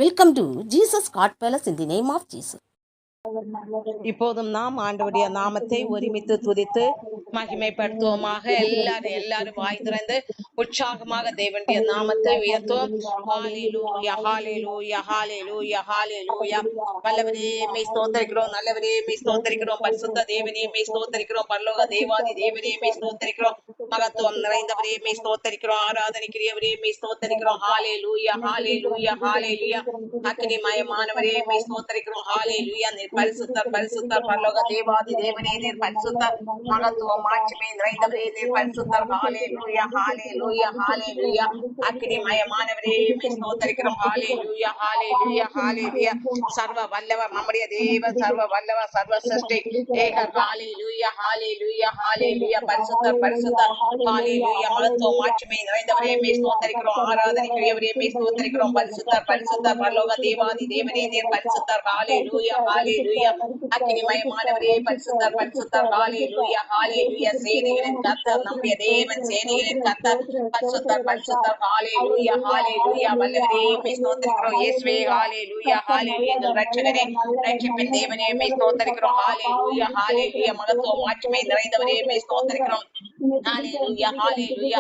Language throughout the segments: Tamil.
Welcome to Jesus God Palace in the name of Jesus. இப்போதும் நாம் ஆண்டவருடைய நாமத்தை ஒருமித்து துதித்து மகிமைப்படுத்துவோமாக. எல்லாரும் வாய் திறந்து உற்சாகமாக தேவனுடைய நாமத்தை உயர்த்துவோம். ஹalleluya ஹalleluya ஹalleluya ஹalleluya. வல்லவரே மே ஸ்தோத்திரிக்கிறோம், நல்லவரே மே ஸ்தோத்திரிக்கிறோம், பரிசுத்த தேவனே மே ஸ்தோத்திரிக்கிறோம், பரலோக தேவாதி தேவனே மே ஸ்தோத்திரிக்கிறோம், மகத்துவம் நிறைந்தவரே மே ஸ்தோத்திரிக்கிறோம், ஆராதனைக்குரியவரே மே ஸ்தோத்திரிக்கிறோம். ஹalleluya ஹalleluya ஹalleluya. அக்கினிமயமானவரே மே ஸ்தோத்திரிக்கிறோம். ஹalleluya. பரிசுத்தர் பரிசுத்தர், பரலோக தேவாதி தேவனே நீர் பரிசுத்தர், மகத்துவம் மாட்சிமை நிறைந்தவரே நீர் பரிசுத்தர். ஹalleluya ஹalleluya ஹalleluya. அக்கினிமயமானவரே மே ஸ்தோத்திரிக்கிறோம். ஹalleluya ஹalleluya ஹalleluya. சர்வ வல்லவர் நம்முடைய தேவன், சர்வ வல்லவர், சர்வ சிருஷ்டி ஏகர். ஹalleluya ஹalleluya ஹalleluya. பரிசுத்தர் பரிசுத்தர், ஹalleluya. மகத்துவம் மாட்சிமை நிறைந்தவரே மே ஸ்தோத்திரிக்கிறோம், ஆராதனைக்குரியவரே மே ஸ்தோத்திரிக்கிறோம், பரிசுத்தர் பரிசுத்தர், பரலோக தேவாதி தேவனே நீர் பரிசுத்தர். ஹalleluya ஹalleluya. அக்கினிமயமானவரே பரிசுத்தர் பரிசுத்தர், ஹalleluya ஹalleluya. சேனைகளின் கர்த்தர் நம்முடைய தேவன், சேனைகளின் கர்த்தர், பரிசுத்தர் பரிசுத்தர், ஹalleluya ஹalleluya. வல்லவரே மே ஸ்தோத்திரிக்கிறோம் இயேசுவே. ஹalleluya ஹalleluya. எங்கள் ரட்சகரே, ரட்சிப்பின் தேவனே மே ஸ்தோத்திரிக்கிறோம். ஹalleluya ஹalleluya. மகத்துவம் மாட்சிமை நிறைந்தவரே மே ஸ்தோத்திரிக்கிறோம். ஹalleluya ஹalleluya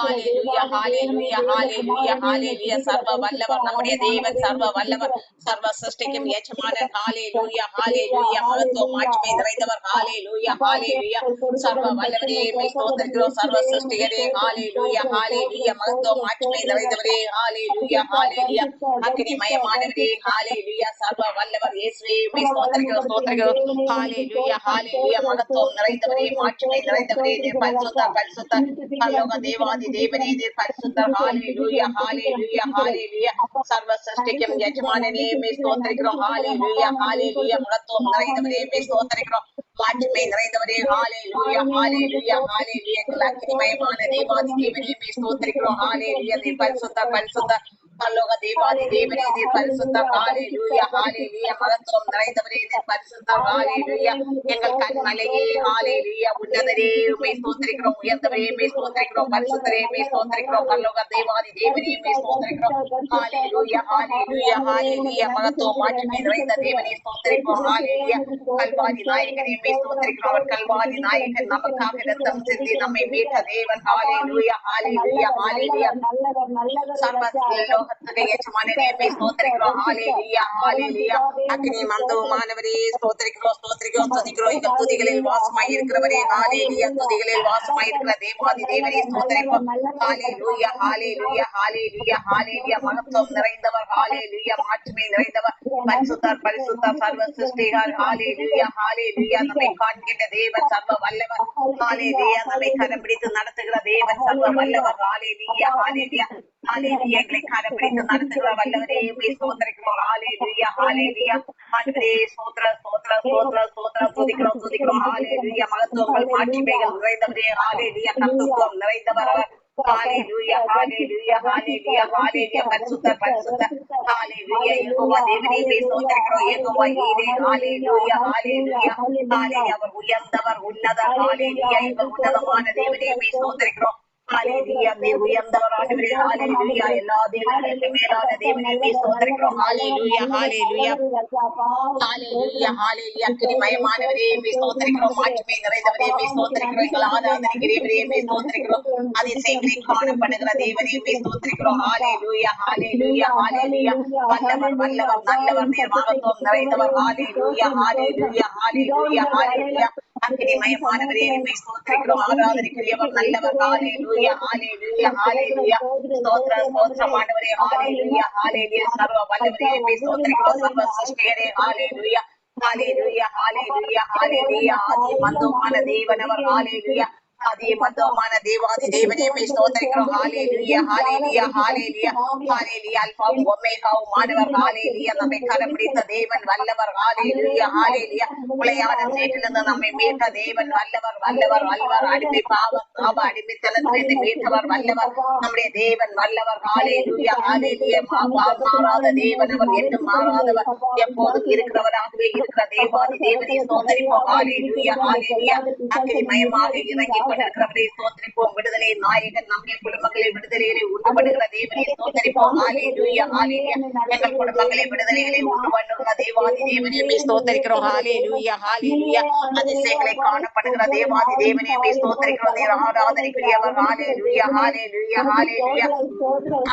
ஹalleluya ஹalleluya ஹalleluya ஹalleluya. சர்வ வல்லவர் நம்முடைய தேவன், சர்வ வல்லவர், சர்வ சிருஷ்டிக்கும் எஜமானன். ஹalleluya ஹalleluya. மகத்துவம் மாட்சிமை நிறைந்தவர். ஹalleluya ஹalleluya. சர்வ வல்லவரே மே ஸ்தோத்திரிக்கிறோம், சர்வ சிருஷ்டிகரே. ஹalleluya ஹalleluya. மகத்துவம் மாட்சிமை நிறைந்தவரே. ஹalleluya ஹalleluya. அக்கினிமயமானவரே. ஹalleluya. சர்வ வல்லவர் இயேசுவே மே ஸ்தோத்திரிக்கிறோம் ஸ்தோத்திரிக்கிறோம். ஹalleluya ஹalleluya. மகத்துவம் நிறைந்தவரே, மாட்சிமை நிறைந்தவரே நீர் பரிசுத்தர் பரிசுத்தர், பரலோக தேவாதி தேவனே நீர் பரிசுத்தர். ஹalleluya ஹalleluya ஹalleluya. சர்வ சிருஷ்டிக்கும் எஜமானனே மே ஸ்தோத்திரிக்கிறோம். ஹalleluya ஹalleluya. மகத்துவம் நிறைந்தவரே மே ஸ்தோத்திரிக்கிறோம், மாட்சிமை நிறைந்தவரே. ஹalleluya ஹalleluya ஹalleluya. எங்கள் அக்கினிமயமான தேவாதி தேவனே மே ஸ்தோத்திரிக்கிறோம். ஹalleluya. நீர் பரிசுத்தர் பரிசுத்தர், பரலோக தேவாதி தேவனே நீர் பரிசுத்தர். ஹalleluya ஹalleluya. மகத்துவம் நிறைந்தவரே நீர் பரிசுத்தர். ஹalleluya. எங்கள் கண்மலையே. ஹalleluya. உன்னதரே மே ஸ்தோத்திரிக்கிறோம், உயர்ந்தவரே மே ஸ்தோத்திரிக்கிறோம், பரிசுத்தரே மே ஸ்தோத்திரிக்கிறோம், பரலோக தேவாதி தேவனே மே ஸ்தோத்திரிக்கிறோம். ஹalleluya ஹalleluya ஹalleluya. மகத்துவம் மாட்சிமை நிறைந்த தேவனே ஸ்தோத்திரிக்கிறோம். ஹalleluya. கல்வாரி நாயகனே மே ஸ்தோத்திரிக்கிறோம். அவர் கல்வாரி நாயகன் நமக்காக இரத்தம் சிந்தி நம்மை மீட்ட தேவன். ஹalleluya ஹalleluya ஹalleluya. சர்வ லோகத்துக்கு எஜமானனே மே ஸ்தோத்திரிக்கிறோம். ஹalleluya ஹalleluya. அக்னி மந்தமானவரே ஸ்தோத்திரிக்கிறோம் ஸ்தோத்திரிக்கிறோம் துதிக்கிறோம். எங்கள் துதிகளில் வாசமாய் இருக்கிறவரே. ஹalleluya. துதிகளில் வாசமாய் இருக்கிற தேவாதி தேவனே ஸ்தோத்திரிக்கிறோம். ஹalleluya ஹalleluya ஹalleluya ஹalleluya. மகத்துவம் நிறைந்தவர். ஹalleluya. மாட்சிமை நிறைந்தவர், பரிசுத்தர் பரிசுத்தர், சர்வ சிருஷ்டிகர். ஹalleluya ஹalleluya. நம்மை காண்கின்ற தேவன், சர்வ வல்லவர். ஹalleluya. நம்மை கரம் பிடித்து நடத்துகிற தேவன், சர்வ வல்லவர். ஹalleluya ஹalleluya ஹalleluya. எங்களை கரம் பிடித்து நடத்துகிற வல்லவரே மே ஸ்தோத்திரிக்கிறோம். ஹalleluya ஹalleluya. ஆண்டவரே ஸ்தோத்திர ஸ்தோத்திர ஸ்தோத்திர ஸ்தோத்திர, துதிக்கிறோம் துதிக்கிறோம். ஹalleluya. மகத்துவங்கள் மாட்சிமைகள் நிறைந்தவரே. ஹalleluya. கர்த்தத்துவம் நிறைந்தவர். ஹalleluya ஹalleluya ஹalleluya ஹalleluya. பரிசுத்தர் பரிசுத்தர், ஹalleluya. யெகோவா தேவனே மே ஸ்தோத்திரிக்கிறோம். யெகோவா ஈரே. ஹalleluya ஹalleluya ஹalleluya. அவர் உயர்ந்தவர், உன்னதர். ஹalleluya. எங்கள் உன்னதமான தேவனே மே ஸ்தோத்திரிக்கிறோம். ஹalleluya. நீர் உயர்ந்தவர் ஆண்டவரே. ஹalleluya. எல்லா தேவர்களுக்கும் மேலான தேவனே மே ஸ்தோத்திரிக்கிறோம். ஹalleluya ஹalleluya ஹalleluya ஹalleluya. அக்கினிமயமானவரே மே ஸ்தோத்திரிக்கிறோம், மாட்சிமை நிறைந்தவரே மே ஸ்தோத்திரிக்கிறோம், எங்கள் ஆராதனைக்குரியவரே மே ஸ்தோத்திரிக்கிறோம், அதிசயங்களை காணப்படுகிற தேவனே மே ஸ்தோத்திரிக்கிறோம். ஹalleluya ஹalleluya ஹalleluya. வல்லவர் வல்லவர் நல்லவர், நீர் மகத்துவம் நிறைந்தவர். ஹalleluya ஹalleluya ஹalleluya ஹalleluya. அக்கினிமயமானவரே மே ஸ்தோத்திரிக்கிறோம், ஆராதனைக்குரியவர் நல்லவர். ஹalleluya ஹalleluya ஹalleluya. ஸ்தோத்திர ஸ்தோத்திரமானவரே. ஹalleluya ஹalleluya. சர்வ வல்லவரே மே ஸ்தோத்திரிக்கிறோம், சர்வ சிருஷ்டிகரே. ஹalleluya ஹalleluya ஹalleluya ஹalleluya. ஆதி மந்தமான தேவனவர். ஹalleluya. ஆதி மந்தமான தேவாதி தேவனே மே ஸ்தோத்திரிக்கிறோம். ஹalleluya ஹalleluya ஹalleluya ஹalleluya. அல்பாவும் ஒமேகாவும் ஆனவர். ஹalleluya. நம்மை கரம் பிடித்த தேவன் வல்லவர். ஹalleluya ஹalleluya. உளையான சேற்றிலிருந்து நம்மை மீட்ட தேவன் வல்லவர் வல்லவர் வல்லவர். அடிமை பாவ அடிமைத்தனத்திலிருந்து மீட்டவர் வல்லவர். நம்முடைய தேவன் வல்லவர். ஹalleluya ஹalleluya. மாறாத தேவன் அவர், என்றும் மாறாதவர், எப்போதும் இருக்கிறவராகவே இருக்கிற தேவாதி தேவனை ஸ்தோத்திரிப்போம். ஹalleluya ஹalleluya. அக்கினிமயமாக இறங்கி மகிமைப்பட்டிருக்கிறவரே ஸ்தோத்திரிப்போம். விடுதலை நாயகன் நம்முடைய குடும்பங்களை விடுதலையிலே உண்டு பண்ணுகிற தேவனே ஸ்தோத்திரிப்போம். ஹalleluya ஹalleluya. எங்கள் குடும்பங்களை விடுதலையிலே உண்டு பண்ணுகிற தேவாதி தேவனே ஸ்தோத்திரிக்கிறோம். ஹalleluya ஹalleluya. அதிசயங்களை காணப்படுகிற தேவாதி தேவனே ஸ்தோத்திரிக்கிறோம். நீர் ஆராதனைக்குரியவர். ஹalleluya ஹalleluya ஹalleluya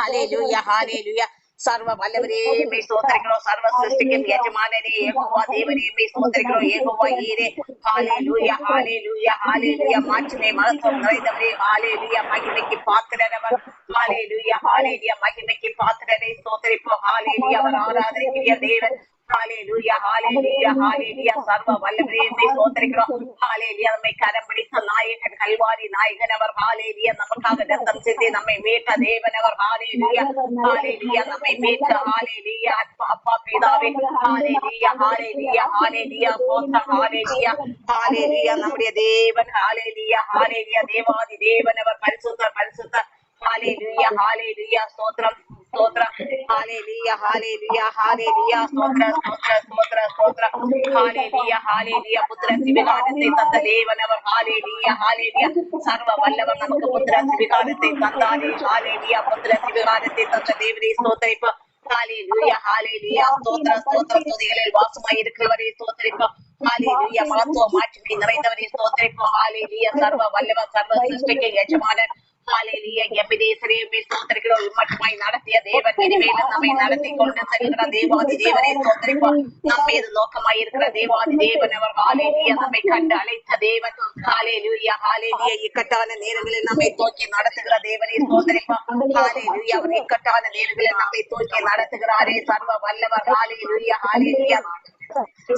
ஹalleluya ஹalleluya. சர்வ வல்லவரே மே ஸ்தோத்திரிக்கிறோம். சர்வ சிருஷ்டிக்கும் எஜமானனே யெகோவா தேவனே மே ஸ்தோத்திரிக்கிறோம். யெகோவா ஈரே. ஹalleluya ஹalleluya ஹalleluya. மாட்சிமை மகத்துவம் நிறைந்தவரே. ஹalleluya. மகிமைக்கு பாத்திரனவர். ஹalleluya ஹalleluya. மகிமைக்கு பாத்திரனை ஸ்தோத்திரிப்போம். ஹalleluya. அவர் ஆராதனைக்குரிய தேவன். ஹalleluya ஹalleluya ஹalleluya. சர்வ வல்லவரே மே ஸ்தோத்திரிக்கிறோம். ஹalleluya. நம்மை கரம் பிடித்த நாயகன் கல்வாரி நாயகன் அவர். ஹalleluya. நமக்காக ரத்தம் சிந்தி நம்மை மீட்ட தேவன் அவர். ஹalleluya ஹalleluya. நம்மை மீட்ட ஹalleluya அப்பா பிதாவே. ஹalleluya ஹalleluya ஹalleluya. ஸ்தோத்திரம். ஹalleluya ஹalleluya. நம்முடைய தேவன். ஹalleluya ஹalleluya. தேவாதி தேவன் அவர். பரிசுத்தர் பரிசுத்தர். ஹalleluya ஹalleluya. ஸ்தோத்திரம் ஸ்தோத்திரம். ஹalleluya ஹalleluya ஹalleluya. ஸ்தோத்திரம் ஸ்தோத்திரம் ஸ்தோத்திரம் ஸ்தோத்திரம். ஹalleluya ஹalleluya. புத்திர சிவிகாரத்தை தந்த தேவன் அவர். ஹalleluya ஹalleluya. சர்வ வல்லவர் நமக்கு புத்திர சிவிகாரத்தை தந்தாரே. ஹalleluya. புத்திர சிவிகாரத்தை தந்த தேவனே ஸ்தோத்திரிப்போம். ஹalleluya ஹalleluya. ஸ்தோத்திர ஸ்தோத்திர. துதிகளில் வாசமாய் இருக்கிறவரே ஸ்தோத்திரிப்போம். ஹalleluya. மகத்துவம் மாட்சிமை நிறைந்தவரே ஸ்தோத்திரிப்போம். ஹalleluya. சர்வ வல்லவர் சர்வ சிருஷ்டிக்கு எஜமானன். ஹalleluya. எபினேசரே மே ஸ்தோத்திரிக்கிறோம். இம்மட்டுமாய் நடத்திய தேவன் இனிமேலும் நம்மை நடத்தி கொண்டு செல்கிற தேவாதி தேவனே ஸ்தோத்திரிப்போம். நம் மீது நோக்கமாய் இருக்கிற தேவாதி தேவன் அவர். ஹalleluya. நம்மை கண்டு அழைத்த தேவன். ஹalleluya ஹalleluya. இக்கட்டான நேரங்களில் நம்மை தூக்கி நடத்துகிற தேவனே ஸ்தோத்திரிப்போம். ஹalleluya. அவர் இக்கட்டான நேரங்களில் நம்மை தூக்கி நடத்துகிறாரே. சர்வ வல்லவர். ஹalleluya ஹalleluya.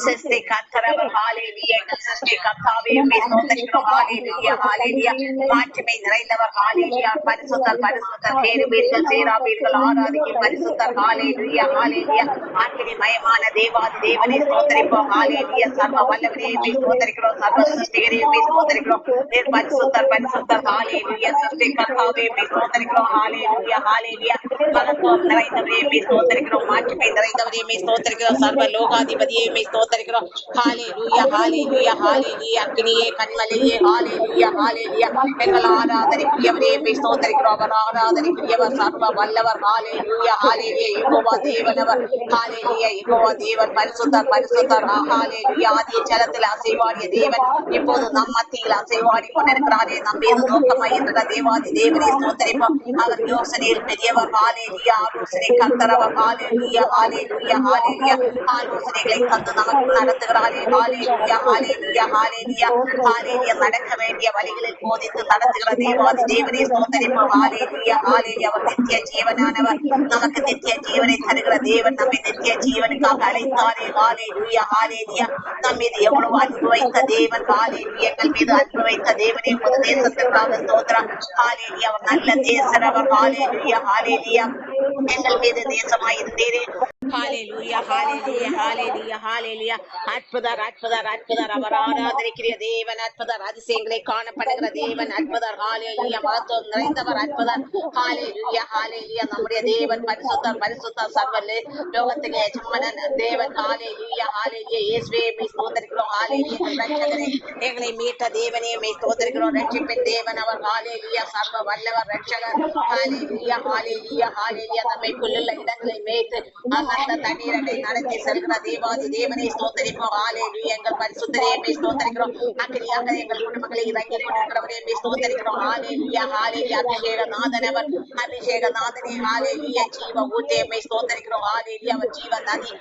சிருஷ்டி கர்த்தரவர். ஹalleluya. சிருஷ்டி கர்த்தாவே மே ஸ்தோத்திரிக்கிறோம். ஹalleluya ஹalleluya. மாட்சிமை நிறைந்தவர். ஹalleluya. பரிசுத்தர் பரிசுத்தர். கேருபீன்கள் சேராபீன்கள் ஆராதிக்கும் பரிசுத்தர். ஹalleluya ஹalleluya. அக்கினிமயமான தேவாதி தேவனே ஸ்தோத்திரிப்போம். ஹalleluya. சர்வ வல்லவரே மே ஸ்தோத்திரிக்கிறோம். சர்வ சிருஷ்டிகரே மே ஸ்தோத்திரிக்கிறோம். நீர் பரிசுத்தர் பரிசுத்தர். ஹalleluya. சிருஷ்டி கர்த்தாவே மே ஸ்தோத்திரிக்கிறோம். ஹalleluya ஹalleluya. மகத்துவம் நிறைந்தவரே மே ஸ்தோத்திரிக்கிறோம். மாட்சிமை நிறைந்தவரே மே ஸ்தோத்திரிக்கிறோம். சர்வ லோகாதிபதியே மே ஸ்தோத்திரிக்கிறோம். ஹalleluya ஹalleluya ஹalleluya. அக்னியே கண்மலையே. ஹalleluya ஹalleluya. எங்கள் ஆராதனைக்குரியவரே மே ஸ்தோத்திரிக்கிறோம். அவர் ஆராதனைக்குரியவர். சர்வ வல்லவர். ஹalleluya ஹalleluya. யெகோவா தேவனவர். ஹalleluya. யெகோவா தேவன் பரிசுத்தர் பரிசுத்தர். ஹalleluya. ஆதி ஜலத்தில் அசைவாடிய தேவன் இப்போது நம் மத்தியில் அசைவாடி கொண்டிருக்கிறாரே. நம் மீது நோக்கமாய் இருக்கிற தேவாதி தேவனே ஸ்தோத்திரிப்போம். அவர் யோசனையில் பெரியவர். ஹalleluya. ஆலோசனை கர்த்தரவர். ஹalleluya ஹalleluya ஹalleluya. ஆலோசனைகளை தந்து நமக்கு நடத்துகிறாரே. ஹalleluya ஹalleluya ஹalleluya ஹalleluya. நடக்க வேண்டிய வழிகளில் போதித்து நடத்துகிற தேவாதி தேவனே ஸ்தோத்திரிப்போம். ஹalleluya ஹalleluya. அவர் நித்திய ஜீவனானவர். நமக்கு நித்திய ஜீவனை தருகிற தேவன் நம்மை நித்திய ஜீவனுக்காக அழைத்தாரே. ஹalleluya ஹalleluya. நம் மீது எவ்வளவு அன்பு வைத்த தேவன். ஹalleluya. எங்கள் மீது அன்பு வைத்த தேவனே பொது தேசத்திற்காக ஸ்தோத்திரம். ஹalleluya. அவர் நல்ல தேசரவர். ஹalleluya ஹalleluya. எங்கள் மீது தேசமாயிருந்தீரே. ஹalleluya ஹalleluya ஹalleluya ஹalleluya. அற்புதர் அற்புதர் அற்புதர். அவர் ஆராதனைக்குரிய தேவன். அற்புதர். அதிசயங்களை காணப்படுகிற தேவன். அற்புதர். ஹalleluya. மகத்துவம் நிறைந்தவர். அற்புதர். ஹalleluya ஹalleluya. நம்முடைய தேவன் பரிசுத்தர் பரிசுத்தர். சர்வ லோகத்துக்கு எஜமானன் தேவன். ஹalleluya ஹalleluya. இயேசுவே மே ஸ்தோத்திரிக்கிறோம். ஹalleluya. ரட்சகரே எங்களை மீட்ட தேவனே மே ஸ்தோத்திரிக்கிறோம். ரட்சிப்பின் தேவன் அவர். ஹalleluya. சர்வ வல்லவர் ரட்சகர். ஹalleluya ஹalleluya ஹalleluya. நம்மை புல்லுள்ள இடங்களை மேய்த்து அமர்ந்த தண்ணீரை நடத்தி செல்கிற தேவாதி தேவனே ஸ்தோத்திரிப்போம். ஹalleluya. எங்கள் பரிசுத்தரே மே ஸ்தோத்திரிக்கிறோம். அக்கினியாக எங்கள் குடும்பங்களை இறங்கி கொண்டிருக்கிறவரே மே ஸ்தோத்திரிக்கிறோம். ஹalleluya ஹalleluya. அபிஷேகநாதன் அவர். அபிஷேகநாதனே. ஹalleluya. ஜீவ ஊற்றே மே ஸ்தோத்திரிக்கிறோம். ஹalleluya. அவர் ஜீவ நதி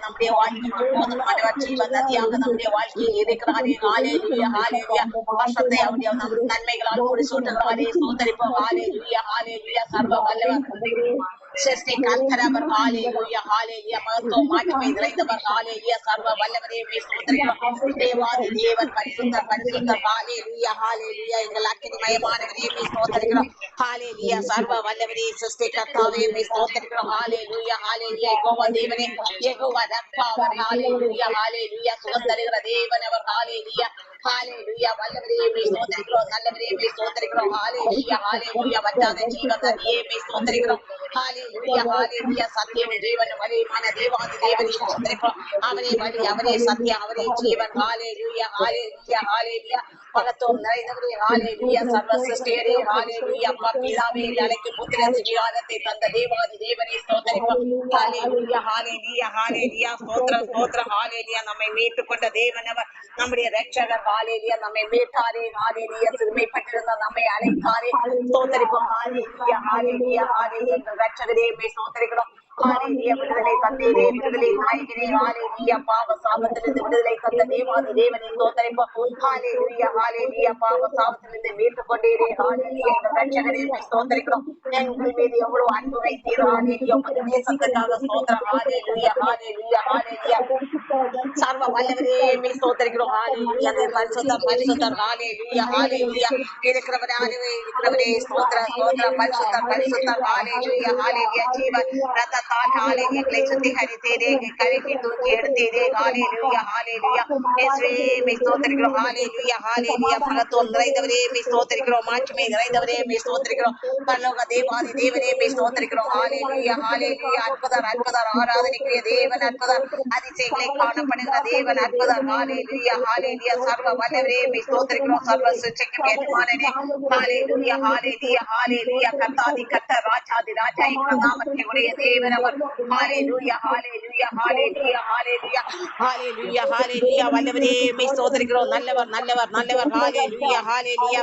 நம்முடைய வாழ்க்கைக்கு போதுமானவர். ஜீவ நதியாக நம்முடைய வாழ்க்கையில் இருக்கிறாரே. ஹalleluya ஹalleluya. வருஷத்தை அவருடைய நன்மைகளால் கூடி சூட்டுகிறாரே. ஸ்தோத்திரிப்போம். ஹalleluya ஹalleluya. சர்வ வல்லவர் சிருஷ்டி கர்த்தரவர். ஹalleluya ஹalleluya. மகத்துவம் மாட்சிமை நிறைந்தவர். ஹalleluya. சர்வ வல்லவரே மே ஸ்தோத்திரிக்கிறோம். தேவாதி தேவன் பரிசுத்தர் பரிசுத்தர். ஹalleluya ஹalleluya. எங்கள் அக்கினிமயமானவரே மே ஸ்தோத்திரிக்கிறோம். ஹalleluya. சர்வ வல்லவரே சிருஷ்டி கர்த்தாவே மே ஸ்தோத்திரிக்கிறோம். ஹalleluya ஹalleluya. யெகோவா தேவனே யெகோவா ரப்பா அவர். ஹalleluya ஹalleluya. சுகம் தருகிற தேவன் அவர். ஹalleluya ஹalleluya வல்லவரே மே ஸ்தோத்திரிக்கிறோம் நல்லவரே மே ஸ்தோத்திரிக்கிறோம் ஹalleluya ஹalleluya வற்றாத ஜீவன் நதியே மே ஸ்தோத்திரிக்கிறோம் ஹalleluya ஹalleluya சத்தியம் ஜீவன் வழியான தேவாதி தேவனே ஸ்தோத்திரிக்கிறோம் அவரே வழி அவரே சத்தியம் அவரே ஜீவன் ஹalleluya ஹalleluya ஹalleluya மகத்துவம் நிறைந்தவரே ஹalleluya சர்வ சிருஷ்டியரே ஹalleluya அப்பா பிதாவே அழைக்கு புத்திரன் ஜீவானத்தை தந்த தேவாதி தேவனே ஸ்தோத்திரிக்கிறோம் ஹalleluya ஹalleluya ஹalleluya ஸ்தோத்திரம் ஸ்தோத்திரம் ஹalleluya நம்மை மீட்டுக் கொண்ட தேவன் அவர் நம்முடைய ரட்சகர் ஹalleluya நம்மை மீட்டாரே ஹalleluya சிறுமைப்பட்டிருந்த நம்மை அழைத்தாரே ஸ்தோத்திரிப்போம் ஹalleluya ஹalleluya ஹalleluya எங்கள் ரட்சகரே மே ஸ்தோத்திரிக்கிறோம் ஹalleluya விடுதலை தந்தீரே விடுதலை நாயகனே ஹalleluya பாவ சாபத்திலிருந்து விடுதலை தந்த தேவாதி தேவனே ஸ்தோத்திரிப்போம் ஹalleluya ஹalleluya பாவ சாபத்திலிருந்து மீட்டுக் கொண்டீரே ஹalleluya எங்கள் ரட்சகரே மே ஸ்தோத்திரிக்கிறோம் எங்கள் மீது எவ்வளவு அன்பு வைத்தீர் ஹalleluya உமது நேசத்துக்காக ஸ்தோத்திரம் ஹalleluya ஹalleluya ஹalleluya சர்வ வல்லவரே மே ஸ்தோத்திரிக்கிறோம் ஹalleluya பரிசுத்தர் பரிசுத்தர் ஹalleluya ஹalleluya இருக்கிறவரே ஸ்தோத்திரம் ஸ்தோத்திரம் பரிசுத்தர் பரிசுத்தர் ஹalleluya ஹalleluya ஜீவன் ரத்தத்தால் ஹalleluya எங்களை சுத்திகரித்தீரே கழுவி தூக்கி எடுத்தீரே ஹalleluya ஹalleluya இயேசுவே மே ஸ்தோத்திரிக்கிறோம் ஹalleluya ஹalleluya மகத்துவம் நிறைந்தவரே மே ஸ்தோத்திரிக்கிறோம் மாட்சிமை நிறைந்தவரே மே ஸ்தோத்திரிக்கிறோம் பரலோக தேவாதி தேவனே மே ஸ்தோத்திரிக்கிறோம் ஹalleluya ஹalleluya அற்புதர் அற்புதர் ஆராதனைக்குரிய தேவன் அற்புதர் அதிசயங்களை காணப்படுகிற தேவன் அற்புதர் ஹalleluya ஹalleluya சர்வ வல்லவரே மே ஸ்தோத்திரிக்கிறோம் சர்வ சிருஷ்டிக்கும் எஜமானனே ஹalleluya ஹalleluya ஹalleluya கர்த்தாதி கர்த்தர் ராஜாதி ராஜா என்ற நாமத்தை உடைய தேவன் அவர் ஹalleluya ஹalleluya ஹalleluya ஹalleluya ஹalleluya ஹalleluya வல்லவரே மே ஸ்தோத்திரிக்கிறோம் நல்லவர் நல்லவர் நல்லவர் ஹalleluya ஹalleluya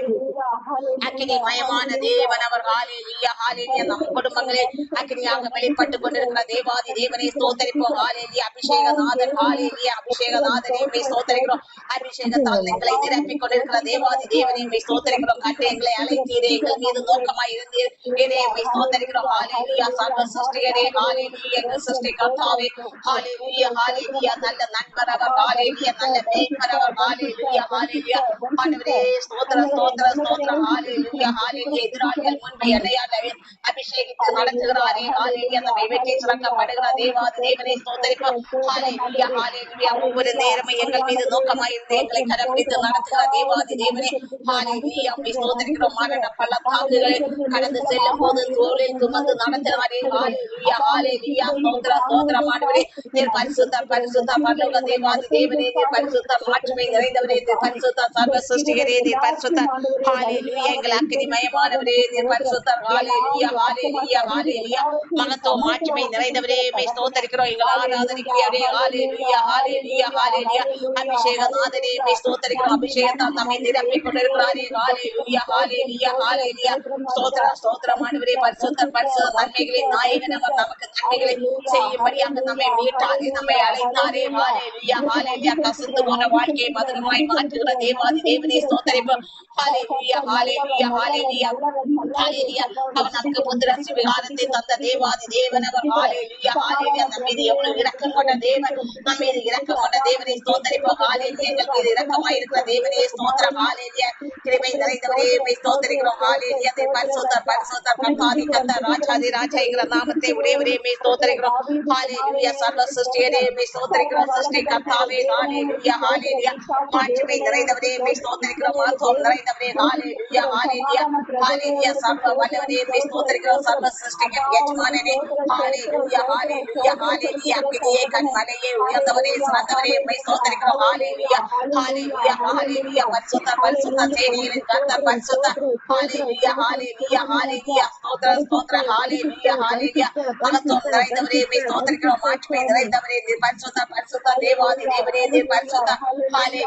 அக்கினி மயமான தேவன் அவர் ஹalleluya ஹalleluya நம் குடும்பங்களே அக்கினியாக வெளிப்பட்டு கொண்டிருக்கிற தேவாதி தேவனை ஸ்தோத்திரிப்போம் ஹalleluya அபிஷேகநாதன் ஹalleluya அபிஷேகநாதனே மே ஸ்தோத்திரிக்கிறோம் அபிஷேகத்தால் எங்களை நிரப்பிக் கொண்டிருக்கிற தேவாதி தேவனை மே ஸ்தோத்திரிக்கிறோம் கண்டு எங்களை அழைத்தீரே எங்கள் மீது நோக்கமாய் இருந்தீர் இதே மே ஸ்தோத்திரிக்கிறோம் ஹalleluya சர்வ சிருஷ்டியரே ஹalleluya எங்கள் சிருஷ்டி கர்த்தாவே ஹalleluya ஹalleluya நல்ல நண்பர் அவர் ஹalleluya நல்ல மேய்ப்பர் அவர் ஹalleluya ஹalleluya ஆண்டவரே ஸ்தோத்திரம் ஸ்தோத்திரம் ஸ்தோத்திரம் ஹalleluya ஹalleluya எதிராளிகள் முன்பே அடையாளவே அபிஷேகித்து நடத்துகிறாரே ஹalleluya நம்மை வெற்றி சிறக்கப்படுகிற தேவாதி தேவனை ஸ்தோத்திரிப்போம் ஹalleluya ஹalleluya ஒவ்வொரு நேரமும் எங்கள் மீது நோக்கமாய் இருந்து எங்களை கரப்பிடித்து நடத்துகிற தேவாதி தேவனே ஹalleluya உம்மை ஸ்தோத்திரிக்கிறோம் மரண பள்ளத்தாக்குகளை கடந்து செல்லும் போது தோளில் சுமந்து நடத்துகிறாரே ஹalleluya ஹalleluya ஸ்தோத்திரம் ஸ்தோத்திரம் ஆண்டவரே நீர் பரிசுத்தர் பரிசுத்தர் பரலோக தேவாதி தேவனே நீர் பரிசுத்தர் மாட்சிமை நிறைந்தவரே நீர் பரிசுத்தர் சர்வ சிருஷ்டிகரே நீர் பரிசுத்தர் ஹalleluya எங்கள் அக்கினி மயமானவரே நீர் பரிசுத்தர் ஹalleluya ஹalleluya ஹalleluya மகத்துவம் மாட்சிமை நிறைந்தவரே மே ஸ்தோத்திரிக்கிறோம் எங்கள் ஆராதனைக்குரியவரே ஹalleluya ஹalleluya ஹalleluya அபிஷேகநாதனே மே ஸ்தோத்திரிக்கிறோம் அபிஷேகத்தால் நம்மை நிரப்பிக் கொண்டிருக்கிறாரே ஹalleluya ஹalleluya ஹalleluya ஸ்தோத்திரம் ஸ்தோத்திரம் ஆண்டவரே பரிசுத்தர் பரிசுத்தர் நன்மைகளின் நாயகன் அவர் நமக்கு நன்மைகளை செய்யும்படியாக நம்மை மீட்டாரே நம்மை அழைத்தாரே ஹalleluya ஹalleluya கசந்து போன வாழ்க்கையை மதுரமாய் மாற்றுகிற தேவாதி தேவனே ஸ்தோத்திரிப்போம் ஹalleluya ஹalleluya ஹalleluya ஹalleluya அவர் நமக்கு புத்திர விகாரத்தை தந்த தேவாதி தேவன் அவர் ஹalleluya ஹalleluya நம் மீது எவ்வளவு இரக்கம் கொண்ட தேவன் நம் மீது இரக்கம் கொண்ட தேவனை ஸ்தோத்திரிப்போம் ஹalleluya எங்கள் மீது இரக்கமாய் இருக்கிற தேவனே ஸ்தோத்திரம் ஹalleluya கிருபை நிறைந்தவரே மே ஸ்தோத்திரிக்கிறோம் ஹalleluya பரிசுத்தர் பரிசுத்தர் கர்த்தாதி கர்த்தர் ராஜாதி ராஜா என்கிற நாமத்தை உடையவரே மே ஸ்தோத்திரிக்கிறோம் ஹalleluya சர்வ சிருஷ்டியரே மே ஸ்தோத்திரிக்கிறோம் சிருஷ்டி கர்த்தாவே ஹalleluya ஹalleluya மாட்சிமை நிறைந்தவரே மே ஸ்தோத்திரிக்கிறோம் மகத்துவம் நிறைந்தவரே ஹalleluya ஹalleluya ஹalleluya சர்வ வல்லவரே மே ஸ்தோத்திரிக்கிறோம் சர்வ சிருஷ்டிக்கும் எஜமானனே ஹalleluya ஹalleluya ஹalleluya அக்கினியே கன்மலையே உயர்ந்தவரே சிறந்தவரே மே ஸ்தோத்திரிக்கிறோம் ஹalleluya ஹalleluya ஹalleluya பரிசுத்தர் பரிசுத்தர் சேனைகளின் கர்த்தர் பரிசுத்தர் ஹalleluya ஹalleluya ஹalleluya ஸ்தோத்திரம் ஸ்தோத்திரம் ஹalleluya ஹalleluya மகத்துவம் நிறைந்தவரே மே ஸ்தோத்திரிக்கிறோம் மாட்சிமை நிறைந்தவரே நீர் பரிசுத்தர் பரிசுத்தர் தேவாதி தேவனே நீர் பரிசுத்தர் ஹalleluya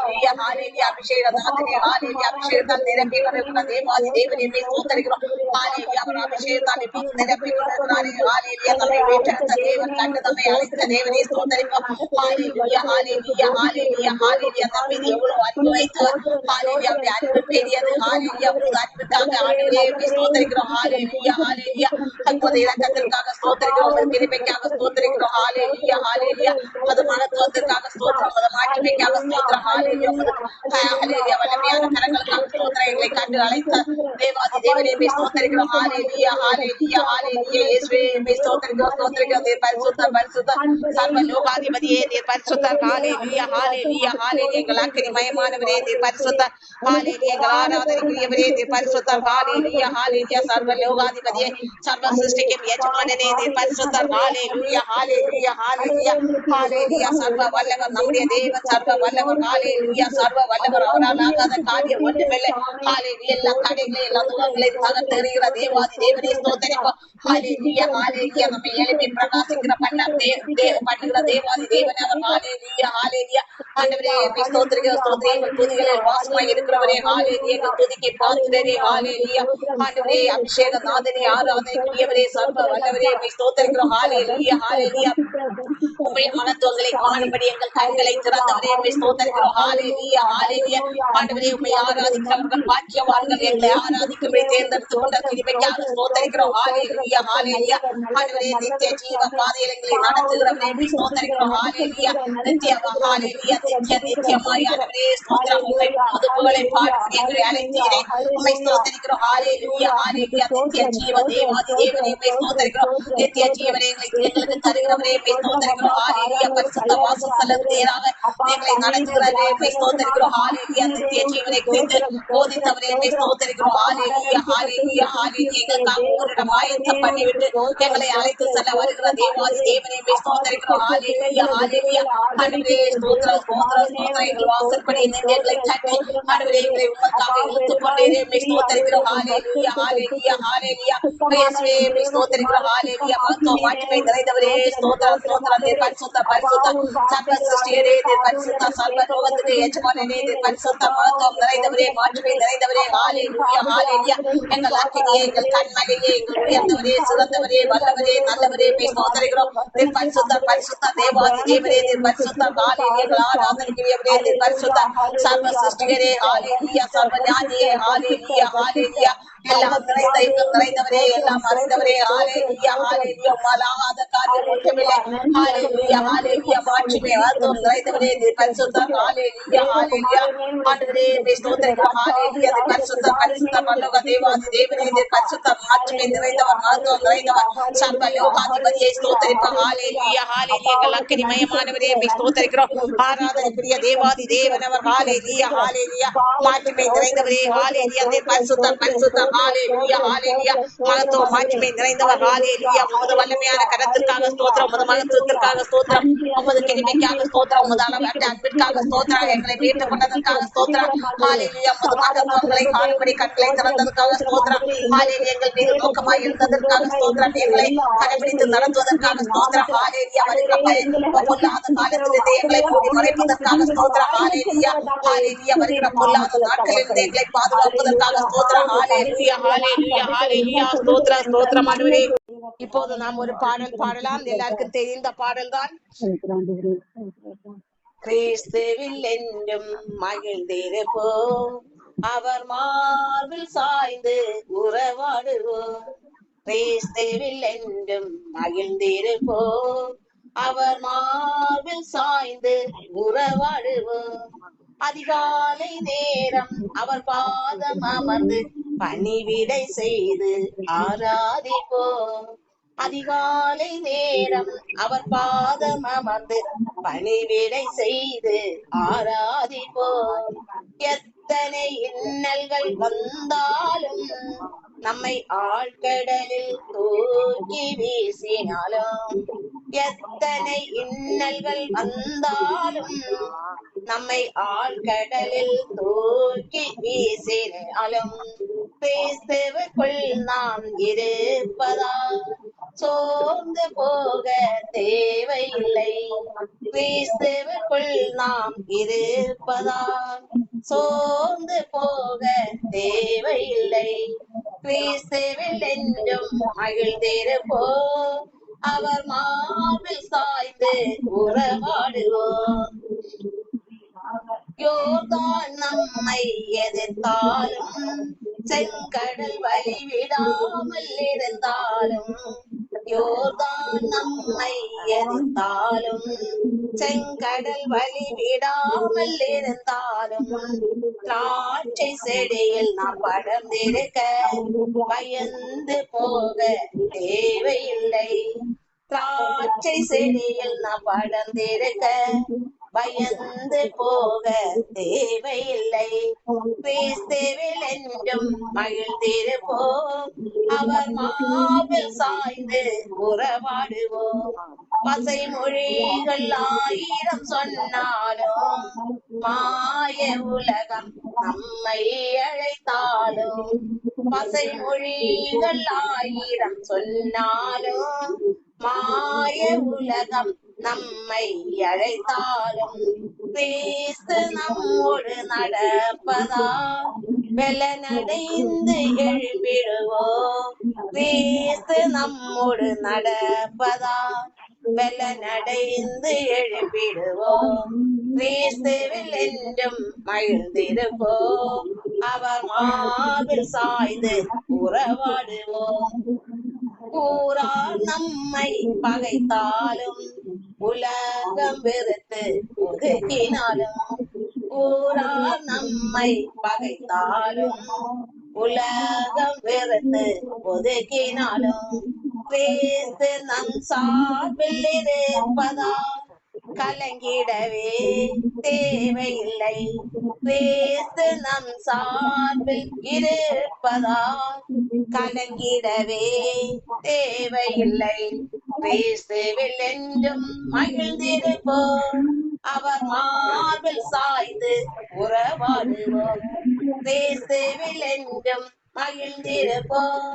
ஹalleluya அபிஷேகநாதனே ஹalleluya அபிஷேகத்தால் நிரப்பிக் கொண்டிருக்கிற தேவாதி தேவனே மே ஸ்தோத்திரிக்கிறோம் ஹalleluya அவர் அபிஷேகத்தால் நிரப்பிக் கொண்டிருக்கிறாரே ஹalleluya நம்மை மீட்டெடுத்த தேவன் கண்டு நம்மை அழைத்த தேவனே ஸ்தோத்திரிப்போம் ஹalleluya ஹalleluya ஹalleluya ஹalleluya நம் மீது எவ்வளவு அன்பு வைத்து ஹalleluya அவருடைய அன்பு பெரியது ஹalleluya அவருடைய அன்புக்காக ஆண்டவரே மே ஸ்தோத்திரிக்கிறோம் ஹalleluya ஹalleluya அற்புத இரக்கத்திற்காக ஸ்தோத்திரிக்கிறோம் ஸ்தோத்திரிக்கிறோம். உமது கிருபைக்காக ஸ்தோத்திரிக்கிறோம். ஹalleluya ஹalleluya. உமது மகத்துவத்திற்காக ஸ்தோத்திரம். உமது மாட்சிமைக்காக ஸ்தோத்திரம். ஹalleluya. உமது ஹalleluya வல்லமையான கரங்களுக்காக ஸ்தோத்திரம். எங்களை கண்டு அழைத்த தேவாதி தேவனே ஸ்தோத்திரிக்கிறோம். ஹalleluya ஹalleluya ஹalleluya. இயேசுவே ஸ்தோத்திரிக்கிறோம் ஸ்தோத்திரிக்கிறோம். நீர் பரிசுத்தர் பரிசுத்தர். சர்வ லோகாதிபதியே நீர் பரிசுத்தர். ஹalleluya ஹalleluya ஹalleluya. எங்கள் அக்கினி மயமானவரே நீர் பரிசுத்தர். ஹalleluya. எங்கள் ஆராதனைக்குரியவரே நீர் பரிசுத்தர். ஹalleluya ஹalleluya. சர்வ லோகாதிபதியே சர்வ சிருஷ்டிக்கும் எஜமானனே நீர் பரிசுத்தர். ஹalleluya ஹalleluya ஹalleluya ஹalleluya. சர்வ வல்லவர் நம்முடைய தேவன் சர்வ வல்லவர். ஹalleluya சர்வ வல்லவர். அவரால் ஆகாத காரியம் ஒன்றுமில்லை. ஹalleluya. எல்லா தடைகளை எல்லா துன்பங்களை தகர்த்து எறிகிற தேவாதி தேவனே ஸ்தோத்திரிப்போம். ஹalleluya ஹalleluya. நம்மை எழுப்பி பிரகாசிக்கிற பண்ணுகிற தேவாதி தேவன் அவர். ஹalleluya ஹalleluya. ஆண்டவரே ஸ்தோத்திரிக்கிறோம் ஸ்தோத்திரம். எங்கள் துதிகளில் வாசமாய் இருக்கிறவரே ஹalleluya. எங்கள் துதிக்கு பாத்திரரே ஹalleluya. ஆண்டவரே அபிஷேக நாதனே ஆராதனைக்குரியவரே சர்வ வல்லவரே ஸ்தோத்திரிக்கிறோம். ஹalleluya ஹalleluya. உம்முடைய மகத்துவங்களை காணும்படி எங்கள் கண்களை திறந்தவரே ஸ்தோத்திரிக்கிறோம். ஹalleluya ஹalleluya. ஆண்டவரே உம்மை ஆராதிக்கிறவர்கள் பாக்கியவான்கள். எங்களை ஆராதிக்கும்படி தேர்ந்தெடுத்துக் கொண்ட கிருபைக்காக ஸ்தோத்திரிக்கிறோம். ஹalleluya ஹalleluya. ஆண்டவரே நித்திய ஜீவ பாதையில் எங்களை நடத்துகிறவரே ஸ்தோத்திரிக்கிறோம். ஹalleluya நித்திய ஹalleluya நித்தியமாய் ஆண்டவரே ஸ்தோத்திரம். உம்மை புதுப்புகளை பாடும்படி எங்களை அழைத்தீரே உம்மை ஸ்தோத்திரிக்கிறோம். ஹalleluya ஹalleluya. நித்திய ஜீவ தேவாதி தேவனே ஸ்தோத்திரிக்கிறோம். நித்திய ஜீவனை எங்களுக்கு தருகிறவரே ஸ்தோத்திரிக்கிறோம். ஹalleluya. பரிசுத்த வாசம் செலுத்துவீராக எங்களை நடத்துகிறவரே ஸ்தோத்திரிக்கிறோம். ஹalleluya. நித்திய ஜீவனை குறித்து போதித்தவரே ஸ்தோத்திரிக்கிறோம். ஹalleluya ஹalleluya ஹalleluya. எங்களுக்காக ஓரிடம் ஆயத்தம் பண்ணிவிட்டு எங்களை அழைத்து செல்ல வருகிற தேவாதி தேவனே ஸ்தோத்திரிக்கிறோம். ஹalleluya ஹalleluya. ஆண்டவரே ஸ்தோத்திரம் ஸ்தோத்திரம் ஸ்தோத்திரம். எங்கள் வாசற்படி எங்களை தட்டி ஆண்டவரே எங்களை உமக்காக இழுத்துக் கொண்டீரே ஸ்தோத்திரிக்கிறோம். ஹalleluya ஹalleluya ஹalleluya. இயேசுவே ஸ்தோத்திரிக்கிறோம். ஹalleluya. மகத்துவ மாட்சிமை நிறைந்தவரே ஸ்தோத்திரம் ஸ்தோத்திரம். நீர் பரிசுத்த பரிசுத்த சர்வ சிருஷ்டியரே நீர் பரிசுத்த சர்வ லோகத்துக்கு எஜமானனே நீர் பரிசுத்த மகத்துவம் நிறைந்தவரே மாட்சிமை நிறைந்தவரே. ஹalleluya ஹalleluya. எங்கள் அக்கினியே எங்கள் கண்மலையே எங்கள் உயர்ந்தவரே சிறந்தவரே வல்லவரே நல்லவரே ஸ்தோத்திரிக்கிறோம். நீர் பரிசுத்த பரிசுத்த தேவாதி தேவனே நீர் பரிசுத்த. ஹalleluya. எங்கள் ஆராதனைக்குரியவரே நீர் பரிசுத்த சர்வ சிருஷ்டியரே. ஹalleluya. சர்வ ஞானியே. ஹalleluya ஹalleluya. எல்லாம் நிறைந்த இன்னும் நிறைந்தவரே எல்லாம் அறிந்தவரே. ஹalleluya ஹalleluya. உம்மாலாகாத காரியம் ஒன்றுமில்லை. ஹalleluya ஹalleluya. மாட்சிமை மகத்துவம் நிறைந்தவரே நீர் பரிசுத்தர். ஹalleluya ஹalleluya. ஆண்டவரே ஸ்தோத்திரிக்கிறோம். ஹalleluya. நீர் பரிசுத்தர் பரிசுத்தர் பரலோக தேவாதி தேவனே நீர் பரிசுத்தர் மாட்சிமை நிறைந்தவர் மகத்துவம் நிறைந்தவர் சர்வ லோகாதிபதியை ஸ்தோத்திரிப்போம். ஹalleluya ஹalleluya. எங்கள் அக்கினி மயமானவரே ஸ்தோத்திரிக்கிறோம். ஆராதனைக்குரிய தேவாதி தேவனவர். ஹalleluya ஹalleluya. மாட்சிமை நிறைந்தவரே. ஹalleluya. நீர் பரிசுத்தர் பரிசுத்தர். ஹalleluya ஹalleluya. மகத்துவம் மாட்சிமை நிறைந்தவர். ஹalleluya. உமது வல்லமையான கரத்திற்காக ஸ்தோத்திரம். உமது மகத்துவத்திற்காக ஸ்தோத்திரம். உமது கிருபைக்காக ஸ்தோத்திரம். உமது அளவற்ற அன்பிற்காக ஸ்தோத்திரம். எங்களை மீட்டுக் கொண்டதற்காக ஸ்தோத்திரம். ஹalleluya. உமது மகத்துவங்களை காணும்படி கண்களை திறந்ததற்காக ஸ்தோத்திரம். ஹalleluya. எங்கள் மீது நோக்கமாய் இருந்ததற்காக ஸ்தோத்திரம். எங்களை கடைபிடித்து நடத்துவதற்காக ஸ்தோத்திரம். ஹalleluya. வருகிற பொல்லாத காலத்திலிருந்து எங்களை கூடி மறைப்பதற்காக ஸ்தோத்திரம். ஹalleluya ஹalleluya. வருகிற பொல்லாத நாட்களிலிருந்து எங்களை பாதுகாப்பதற்காக ஸ்தோத்திரம். ஹalleluya ஹalleluya ஹalleluya. ஸ்தோத்திரம் ஸ்தோத்திரம் ஆண்டவரே. இப்போது நாம் ஒரு பாடல் பாடலாம். எல்லாருக்கும் தெரிந்த பாடல் தான். கிறிஸ்துவில் என்றும் மகிழ்ந்திருப்போம், அவர் மார்பில் சாய்ந்து உறவாடுவோம். கிறிஸ்துவில் என்றும் மகிழ்ந்திருப்போம், அவர் மார்பில் சாய்ந்து உறவாடுவோம். அதிகாலை நேரம் அவர் பாதம் அமர்ந்து பணிவிடை செய்து ஆராதிப்போம். அதிகாலை நேரம் அவர் பாதம் அமர்ந்து பணிவிடை செய்து ஆராதிப்போம். எத்தனை இன்னல்கள் வந்தாலும் நம்மை ஆழ்கடலில் தூக்கி வீசினாலும், எத்தனை இன்னல்கள் வந்தாலும் நம்மை ஆழ்கடலில் தூக்கி வீசினாலும், கிறிஸ்துவுக்குள் நாம் இருப்பதால் சோர்ந்து போக தேவையில்லை. கிறிஸ்துவுக்குள் நாம் இருப்பதால் சோர்ந்து போக தேவையில்லை. கிறிஸ்துவில் என்றும் மகிழ்ந்திருப்போம், அவர் மார்பில் சாய்ந்து உறவாடுவோம். யோர்தான் நம்மை எதிர்த்தாலும், செங்கடல் வழிவிடாமல் இருந்தாலும், யோர்தான் நம்மை எதிர்த்தாலும் செங்கடல் வழி விடாமல் இருந்தாலும் திராட்சை செடியில் நாம் படர்ந்திருக்க பயந்து போக தேவையில்லை. திராட்சை செடியில் நாம் படர்ந்திருக்க பயந்து போக தேவையில்லை. கிறிஸ்துவில் என்றும் மகிழ்ந்திருப்போம், அவர் மார்பில் சாய்ந்து உறவாடுவோம். பசை மொழிகள் 1000 சொன்னாலும் மாய உலகம் நம்மை அழைத்தாலும், பசை மொழிகள் 1000 சொன்னாலும் மாய உலகம் நம்மை அழைத்தாலும், கிறிஸ்து நம்மோடு நடப்பதால் வெள்ளனடைந்து எழும்பிடுவோம். கிறிஸ்து நம்மோடு நடப்பதால் வெள்ளனடைந்து எழும்பிடுவோம். கிறிஸ்துவில் என்றும் மகிழ்ந்திருப்போம், அவர் மார்பில் சாய்ந்து உறவாடுவோம். ஊரார் நம்மை பகைத்தாலும் உலகம் வெறுத்து ஒதுக்கினாலும், ஊரார் நம்மை பகைத்தாலும் உலகம் வெறுத்து ஒதுக்கினாலும், கிறிஸ்து நம் சார்பில் இருப்பதால் கலங்கிடவே தேவையில்லை. கிறிஸ்து நம் சார்பில் இருப்பதால் கலங்கிடவே தேவையில்லை. கிறிஸ்துவில் என்றும் மகிழ்ந்திருப்போம், அவர் மார்பில் சாய்ந்து உறவாடுவோம். கிறிஸ்துவில் என்றும் மகிழ்ந்திருப்போம்,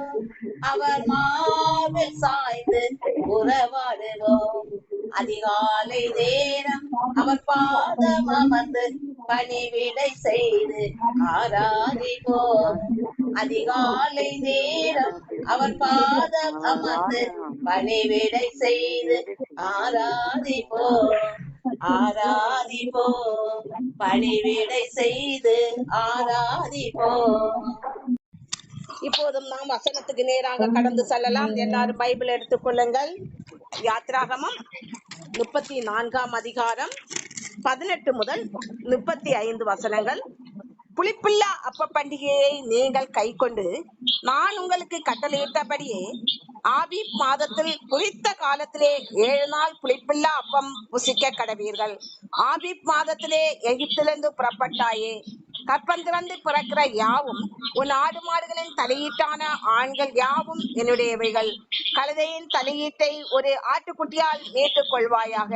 அவர் மார்பில் சாய்ந்து உறவாடுவோம். அதிகாலை நேரம் அவர் பாதம் அமர்ந்து பணிவிடை செய்து ஆராதிப்போம். அதிகாலை நேரம் அவர் பாதம் அமர்ந்து பணிவிடை செய்து ஆராதிப்போம். ஆராதிப்போம், பணிவிடை செய்து ஆராதிப்போம். இப்போதும் நாம் வசனத்துக்கு நேராக கடந்து செல்லலாம். எல்லாரும் பைபிள் எடுத்துக்கொள்ளுங்கள். யாத்ராகமம் 34ஆம் அதிகாரம் 18 முதல் 35 வசனங்கள். புளிப்பில்லா அப்ப பண்டிகையை நீங்கள் கைக்கொண்டு நான் உங்களுக்கு கட்டளையிட்டபடியே ஆபீப் மாதத்தில் குறித்த காலத்திலே 7 நாள் புளிப்பில்லா அப்பம் புசிக்க கடவீர்கள். ஆபீப் மாதத்திலே எகிப்திலிருந்து புறப்பட்டாயே. கற்பந்திறந்து பிறக்கிற யாவும் உன் ஆடு மாடுகளின் தலையீட்டான ஆண்கள் யாவும் என்னுடையவைகள். கழுதையின் தலையீட்டை ஒரு ஆட்டுக்குட்டியால் மீட்டுக் கொள்வாயாக.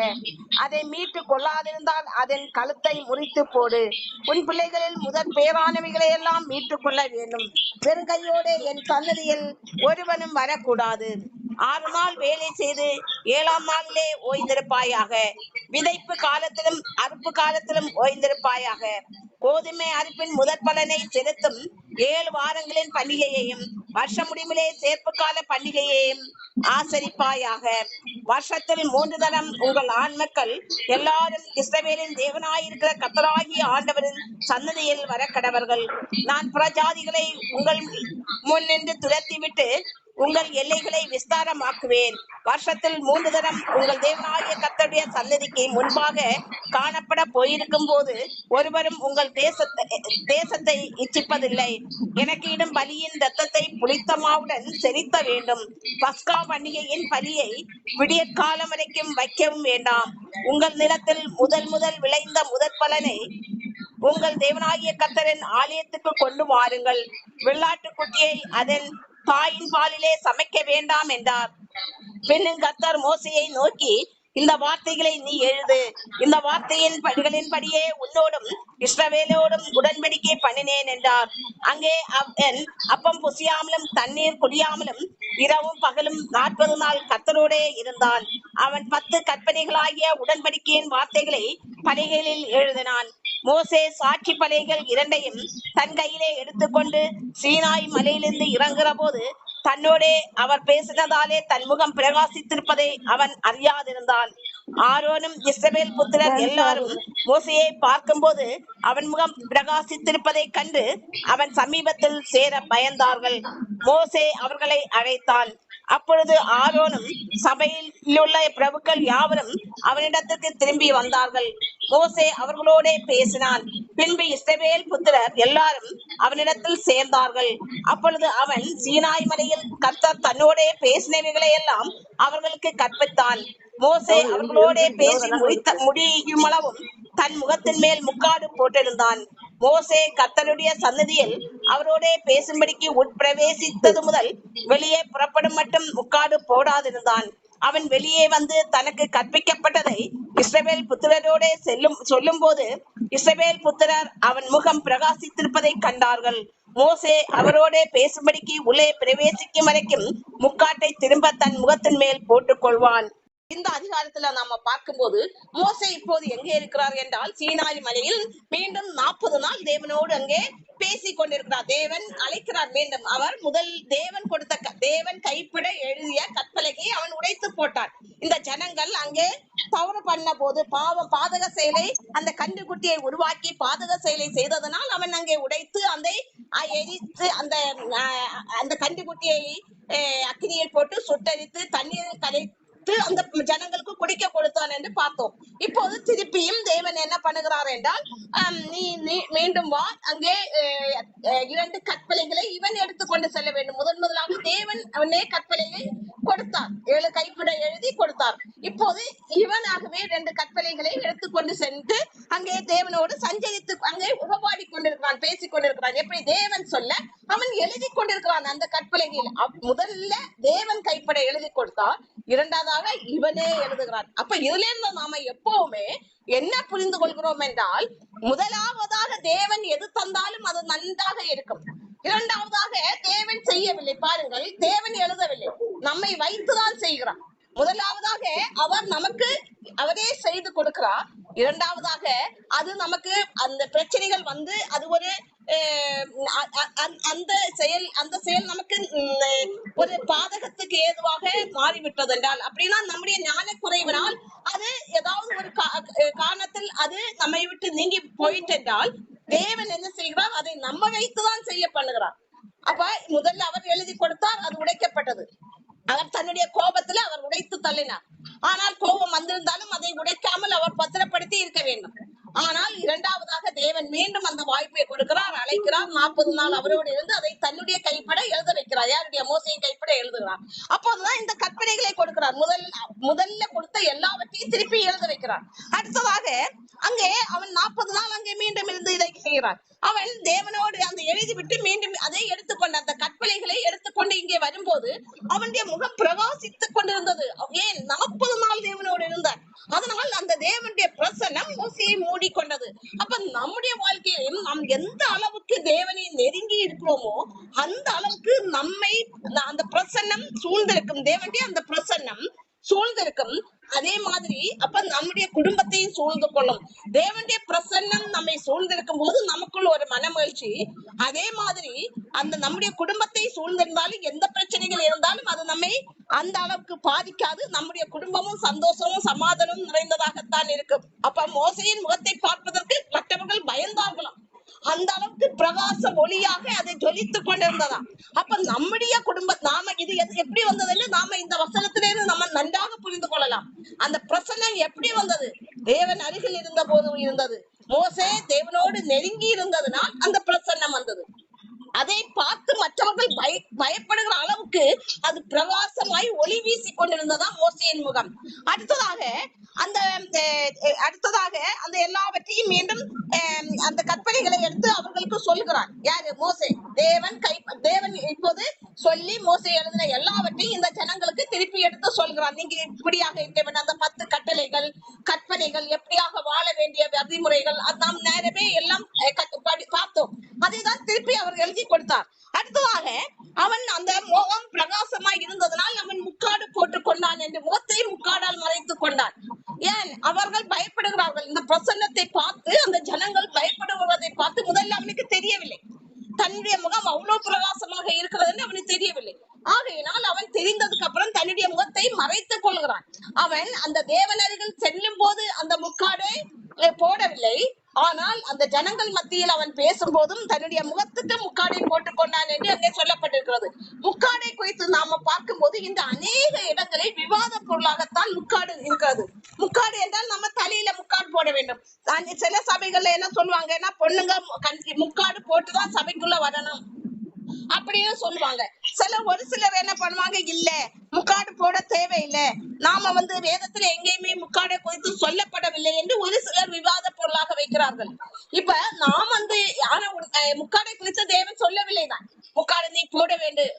அதை மீட்டுக் கொள்ளாதிருந்தால் அதன் கழுத்தை முறித்து போடு. உன் பிள்ளைகளில் முதற் பேரானவைகளை எல்லாம் மீட்டுக் கொள்ள வேண்டும். வெறுங்கையோடு என் சன்னதியில் ஒருவனும் வரக்கூடாது. 6 நாள் வேலை செய்து 7ஆம் நாளிலே ஓய்ந்திருப்பாயாக. விதைப்பு காலத்திலும் அறுப்பு காலத்திலும் ஓய்ந்திருப்பாயாக. கோதுமை அறுப்பின் முதற் பலனை செலுத்தும் 7 வாரங்களின் பண்டிகையையும் வருஷ முடிவிலே சேர்ப்பு கால பண்டிகையையும் ஆசரிப்பாயாக. வருஷத்தில் 3 தரம் உங்கள் ஆண் மக்கள் எல்லாரும் இஸ்ரவேலின் தேவனாயிருக்கிற கர்த்தராகிய ஆண்டவரின் சன்னதியில் வரக்கடவர்கள். நான் புறஜாதிகளை உங்கள் முன் நின்று துரத்திவிட்டு உங்கள் எல்லைகளை விஸ்தாரமாக்குவேன். வருஷத்தில் 3 தரம் உங்கள் தேவனாகிய கர்த்தருடைய சன்னதிக்கு முன்பாக காணப்பட போயிருக்கும் போது ஒருவரும் உங்கள் தேசத்தை இச்சிப்பதில்லை. எனக்கு இடும் பலியின் இரத்தத்தை புளித்த மாவுடன் செரித்த வேண்டும். பஸ்கா பண்டிகையின் பலியை விடியற்காலம் வரைக்கும் வைக்கவும் வேண்டாம். உங்கள் நிலத்தில் முதல் விளைந்த முதற் பலனை உங்கள் தேவனாகிய கர்த்தரின் ஆலயத்துக்கு கொண்டு வாருங்கள். வெள்ளாட்டுக்குட்டியை அதன் தாயின் பாலிலே சமைக்க வேண்டாம் என்றார். பின்னும் கர்த்தர் மோசேயை நோக்கி, இந்த வார்த்தைகளை நீ எழுது. இந்த வார்த்தையின் படிகளின்படியே உன்னோடும் இஸ்ரவேலோடும் உடன்படிக்கை பண்ணினேன் என்றார். அங்கே அவன் அப்பம் புசியாமலும் தண்ணீர் குடியாமலும் இரவும் பகலும் 40 நாள் கர்த்தரோடே இருந்தான். அவன் 10 கற்பனைகளாகிய உடன்படிக்கையின் வார்த்தைகளை பலகைகளில் எழுதினான். மோசே சாட்சி பலகைகள் 2ஐயும் தன் கையிலே எடுத்துக்கொண்டு சீனாய் மலையிலிருந்து இறங்குற போது தன்னோடே அவர் பேசினதாலே தன் முகம் பிரகாசித்திருப்பதை அவன் அறியாதிருந்தான். ஆரோனும் இஸ்ரவேல் புத்திரர் எல்லாரும் மோசேயை பார்க்கும்போது அவன் முகம் பிரகாசித்திருப்பதை கண்டு அவன் சமீபத்தில் சேர பயந்தார்கள். மோசே அவர்களை அழைத்தான். அப்பொழுது ஆரோனும் சபையில் உள்ள பிரபுக்கள் யாவரும் அவனிடத்திற்கு திரும்பி வந்தார்கள். மோசே அவர்களோட பேசினான். பின்பு இஸ்ரவேல் புத்திரர் எல்லாரும் அவனிடத்தில் சேர்ந்தார்கள். அப்பொழுது அவன் சீனாய் மலையில் கர்த்தர் தன்னோட பேசினவைகளை எல்லாம் அவர்களுக்கு கற்பித்தான். மோசே அவர்களோட பேசி முடியுமளவும் தன் முகத்தின் மேல் முக்காடு போட்டிருந்தான். மோசே கர்த்தருடைய சன்னதியில் அவரோட பேசும்படிக்கு உட்பிரவேசித்தது முதல் வெளியே புறப்படும் மட்டும் முக்காடு போடாதிருந்தான். அவன் வெளியே வந்து தனக்கு கற்பிக்கப்பட்டதை இஸ்ரவேல் புத்திரரோட சொல்லும் போது இஸ்ரவேல் புத்திரர் அவன் முகம் பிரகாசித்திருப்பதை கண்டார்கள். மோசே அவரோட பேசும்படிக்கு உள்ளே பிரவேசிக்கும் வரைக்கும் முக்காட்டை திரும்ப தன் முகத்தின் மேல் போட்டுக் கொள்வான். இந்த அதிகாரத்துல நாம பார்க்கும்போது மோசே இப்போது எங்கே இருக்கிறார் என்றால் சீனாய் மலையில் மீண்டும் 40 நாள் தேவனோடு அங்கே பேசிக் கொண்டிருக்கிறார். தேவன் அழைக்கிறார் மீண்டும். அவர் முதல் தேவன் கொடுத்த தேவன் கைப்பிட எழுதிய கற்பலகையை அவன் உடைத்து போட்டான். இந்த ஜனங்கள் அங்கே தவறு பண்ண போது பாதக செயலை அந்த கன்றுக்குட்டியை உருவாக்கி பாதக செயலை செய்ததனால் அவன் அங்கே உடைத்து அந்த எரித்து அந்த கன்றுக்குட்டியை அக்கினியில் போட்டு சுட்டரித்து தண்ணீரில் கரைத்து அந்த ஜனங்களுக்கு குடிக்க கொடுத்தான் என்று பார்த்தோம். இப்போது திருப்பியும் தேவன் என்ன பண்ணுகிறார் என்றால் நீ மீண்டும் வா, அங்கே 2 கற்பலைகளை இவன் எடுத்துக்கொண்டு செல்ல வேண்டும். முதலாக தேவன் அவனே கற்பலையை கொடுத்தார். 7 கைப்பிட எழுதி கொடுத்தார். இப்போது இவனாகவே 2 கற்பலைகளை எடுத்துக்கொண்டு சென்று அங்கே தேவனோடு சஞ்சரித்து அங்கே உபவாடி கொண்டிருக்கிறான், பேசிக் கொண்டிருக்கிறான். எப்படி தேவன் சொல்ல அவன் எழுதி கொண்டிருக்கிறான் அந்த கற்பலைகள். முதல்ல தேவன் கைப்பட எழுதி கொடுத்தார், இரண்டாவதாக இவனே எழுதுகிறான். அப்ப இதுல இருந்து நாம எப்பவுமே என்ன புரிந்து கொள்கிறோம் என்றால், முதலாவதாக தேவன் எது தந்தாலும் அது நன்றாக இருக்கும். இரண்டாவதாக தேவன் செய்யவில்லை. பாருங்கள், தேவன் எழுதவில்லை, நம்மை வைத்துதான் செய்கிறார். முதலாவதாக அவர் நமக்கு அவரே செய்து கொடுக்கிறார். இரண்டாவதாக அது நமக்கு அந்த பிரச்சனைகள் வந்து அது ஒரு அந்த செயல் நமக்கு ஒரு பாதகத்துக்கு ஏதுவாக மாறிவிட்டது என்றால், அப்படின்னா நம்முடைய ஞான குறைவினால் அது ஏதாவது ஒரு காரணத்தில் அது நம்மை விட்டு நீங்கி போயிட்டு என்றால் தேவன் என்ன செய்கிறார், அதை நம்ம வைத்துதான் செய்ய பண்ணுகிறார். அப்ப முதல்ல அவர் எழுதி கொடுத்தார், அது உடைக்கப்பட்டது. அவர் தன்னுடைய கோபத்துல அவர் உடைத்து தள்ளினார். ஆனால் கோபம் வந்திருந்தாலும் அதை உடைக்காமல் அவர் பத்திரப்படுத்தி இருக்க வேண்டும். ஆனால் இரண்டாவதாக தேவன் மீண்டும் அந்த வாய்ப்பை கொடுக்கிறார், அழைக்கிறார். 40 நாள் அவரோடு இருந்து அதை தன்னுடைய கைப்பட எழுத வைக்கிறார். யாருடைய? மோசையின் கைப்பட எழுதுகிறார். அப்போதுதான் இந்த கற்பனைகளை கொடுக்கிறார். முதல்ல கொடுத்த எல்லாவற்றையும் திருப்பி எழுத வைக்கிறார். அடுத்ததாக அங்கே அவன் 40 நாள் அங்கே மீண்டும் இருந்து இதை செய்கிறார். அவன் தேவனோடு அந்த எழுதிவிட்டு மீண்டும் அதை எடுத்துக்கொண்டு அந்த கற்பனைகளை எடுத்துக்கொண்டு இங்கே வரும்போது அவனுடைய முகம் பிரகாசித்துக் கொண்டிருந்தது. ஏன்? 40 நாள் தேவனோடு இருந்தார். அதனால் அந்த தேவனுடைய பிரசன்னம் மோசையை மூடிக்கொண்டது. அப்ப நம்முடைய வாழ்க்கையிலும் நாம் எந்த அளவுக்கு தேவனை நெருங்கி இருக்கிறோமோ அந்த அளவுக்கு நம்மை அந்த பிரசன்னம் சூழ்ந்திருக்கும். தேவனுடைய அந்த பிரசன்னம் சூழ்ந்திருக்கும். அதே மாதிரி அப்ப நம்முடைய குடும்பத்தையும் சூழ்ந்து கொள்ளும். தேவனுடைய பிரசன்னம் நம்மை சூழ்ந்திருக்கும் போது நமக்குள்ள ஒரு மனமகிழ்ச்சி. அதே மாதிரி அந்த நம்முடைய குடும்பத்தை சூழ்ந்திருந்தாலும் எந்த பிரச்சனைகள் இருந்தாலும் அது நம்மை அந்த அளவுக்கு பாதிக்காது. நம்முடைய குடும்பமும் சந்தோஷமும் சமாதானமும் நிறைந்ததாகத்தான் இருக்கும். அப்ப மோசையின் முகத்தை பார்ப்பதற்கு மற்றவர்கள் பயந்தார்களாம். அந்த அளவுக்கு பிரகாச ஒளியாக அதை ஜொலித்துக் கொண்டிருந்ததா. அப்ப நம்முடைய குடும்பம் நாம இது எப்படி வந்ததுன்னு நாம இந்த வசனத்திலிருந்து நம்ம நன்றாக புரிந்து கொள்ளலாம். அந்த பிரசன்னம் எப்படி வந்தது? தேவன் அருகில் இருந்த போது இருந்தது. மோசே தேவனோடு நெருங்கி இருந்ததுனால் அந்த பிரசன்னம் வந்தது. அதை பார்த்து மற்றவர்கள் பயப்படுகிற அளவுக்கு அது பிரகாசமாய் ஒளி வீசி கொண்டிருந்ததா மோசையின் முகம். அடுத்ததாக அந்த எல்லாவற்றையும் மீண்டும் அந்த கற்பனைகளை எடுத்து அவர்களுக்கு சொல்லுகிறார். யாரு? மோசே. தேவன் இப்போது சொல்லி மோசே எழுதின எல்லாவற்றையும் இந்த ஜனங்களுக்கு திருப்பி எடுத்து சொல்கிறார். நீங்க இப்படியாக இருக்க வேண்டிய அந்த 10 கட்டளைகள் கற்பனைகள், எப்படியாக வாழ வேண்டிய விதிமுறைகள் நாம் நேரமே எல்லாம் பார்த்தோம். அதைதான் திருப்பி அவர் எழுதி கொடுத்தார். அடுத்ததாக அவன் அந்த முகம் பிரகாசமாய் இருந்ததனால் அவன் முக்காடு போட்டுக் கொண்டான் என்று முகத்தை முக்காடால் மறைத்துக் கொண்டான். ஏன்? அவர்கள் பயப்படுகிறார்கள். இந்த பிரசன்னத்தை பார்த்து அந்த ஜனங்கள் பயப்படுவதை பார்த்து முதல்ல அவனுக்கு தெரியவில்லை. தன்னுடைய முகம் அவ்வளவு பிரகாசமாக இருக்கிறது அவனுக்கு தெரியவில்லை. ஆகையினால் அவன் தெரிந்ததுக்கு அப்புறம் தன்னுடைய முகத்தை மறைத்துக் கொள்கிறான். அவன் அந்த தேவனர்கள் செல்லும் போது அந்த முக்காடை போடவில்லை. ஆனால் அந்த ஜனங்கள் மத்தியில் அவன் பேசும் போதும் தன்னுடைய முகத்துக்கு முக்காடை போட்டுக் கொண்டான் என்று அங்கே சொல்லப்பட்டிருக்கிறது. முக்காடை குறித்து நாம பார்க்கும் போது போது இந்த அநேக இடங்களில் விவாத பொருளாகத்தான் முக்காடு இருக்கிறது. முக்காடு என்றால் நம்ம தலையில முக்காடு போட வேண்டும். சில சபைகள்ல என்ன சொல்லுவாங்கன்னா, பொண்ணுங்க முக்காடு போட்டுதான் சபைக்குள்ள வரணும் அப்படின்னு சொல்லுவாங்க. ஒரு சிலர் என்ன பண்ணுவாங்க, இல்ல முக்காடு போட தேவையில்லை, நாம வேதத்துல எங்கேயுமே முக்காடை குறித்து சொல்லப்படவில்லை என்று ஒரு சிலர் விவாத பொருளாக வைக்கிறார்கள். இப்ப நாம் முக்காடை குறித்து தேவன் சொல்லவில்லைதான், முக்காடு நீ போட வேண்டும்,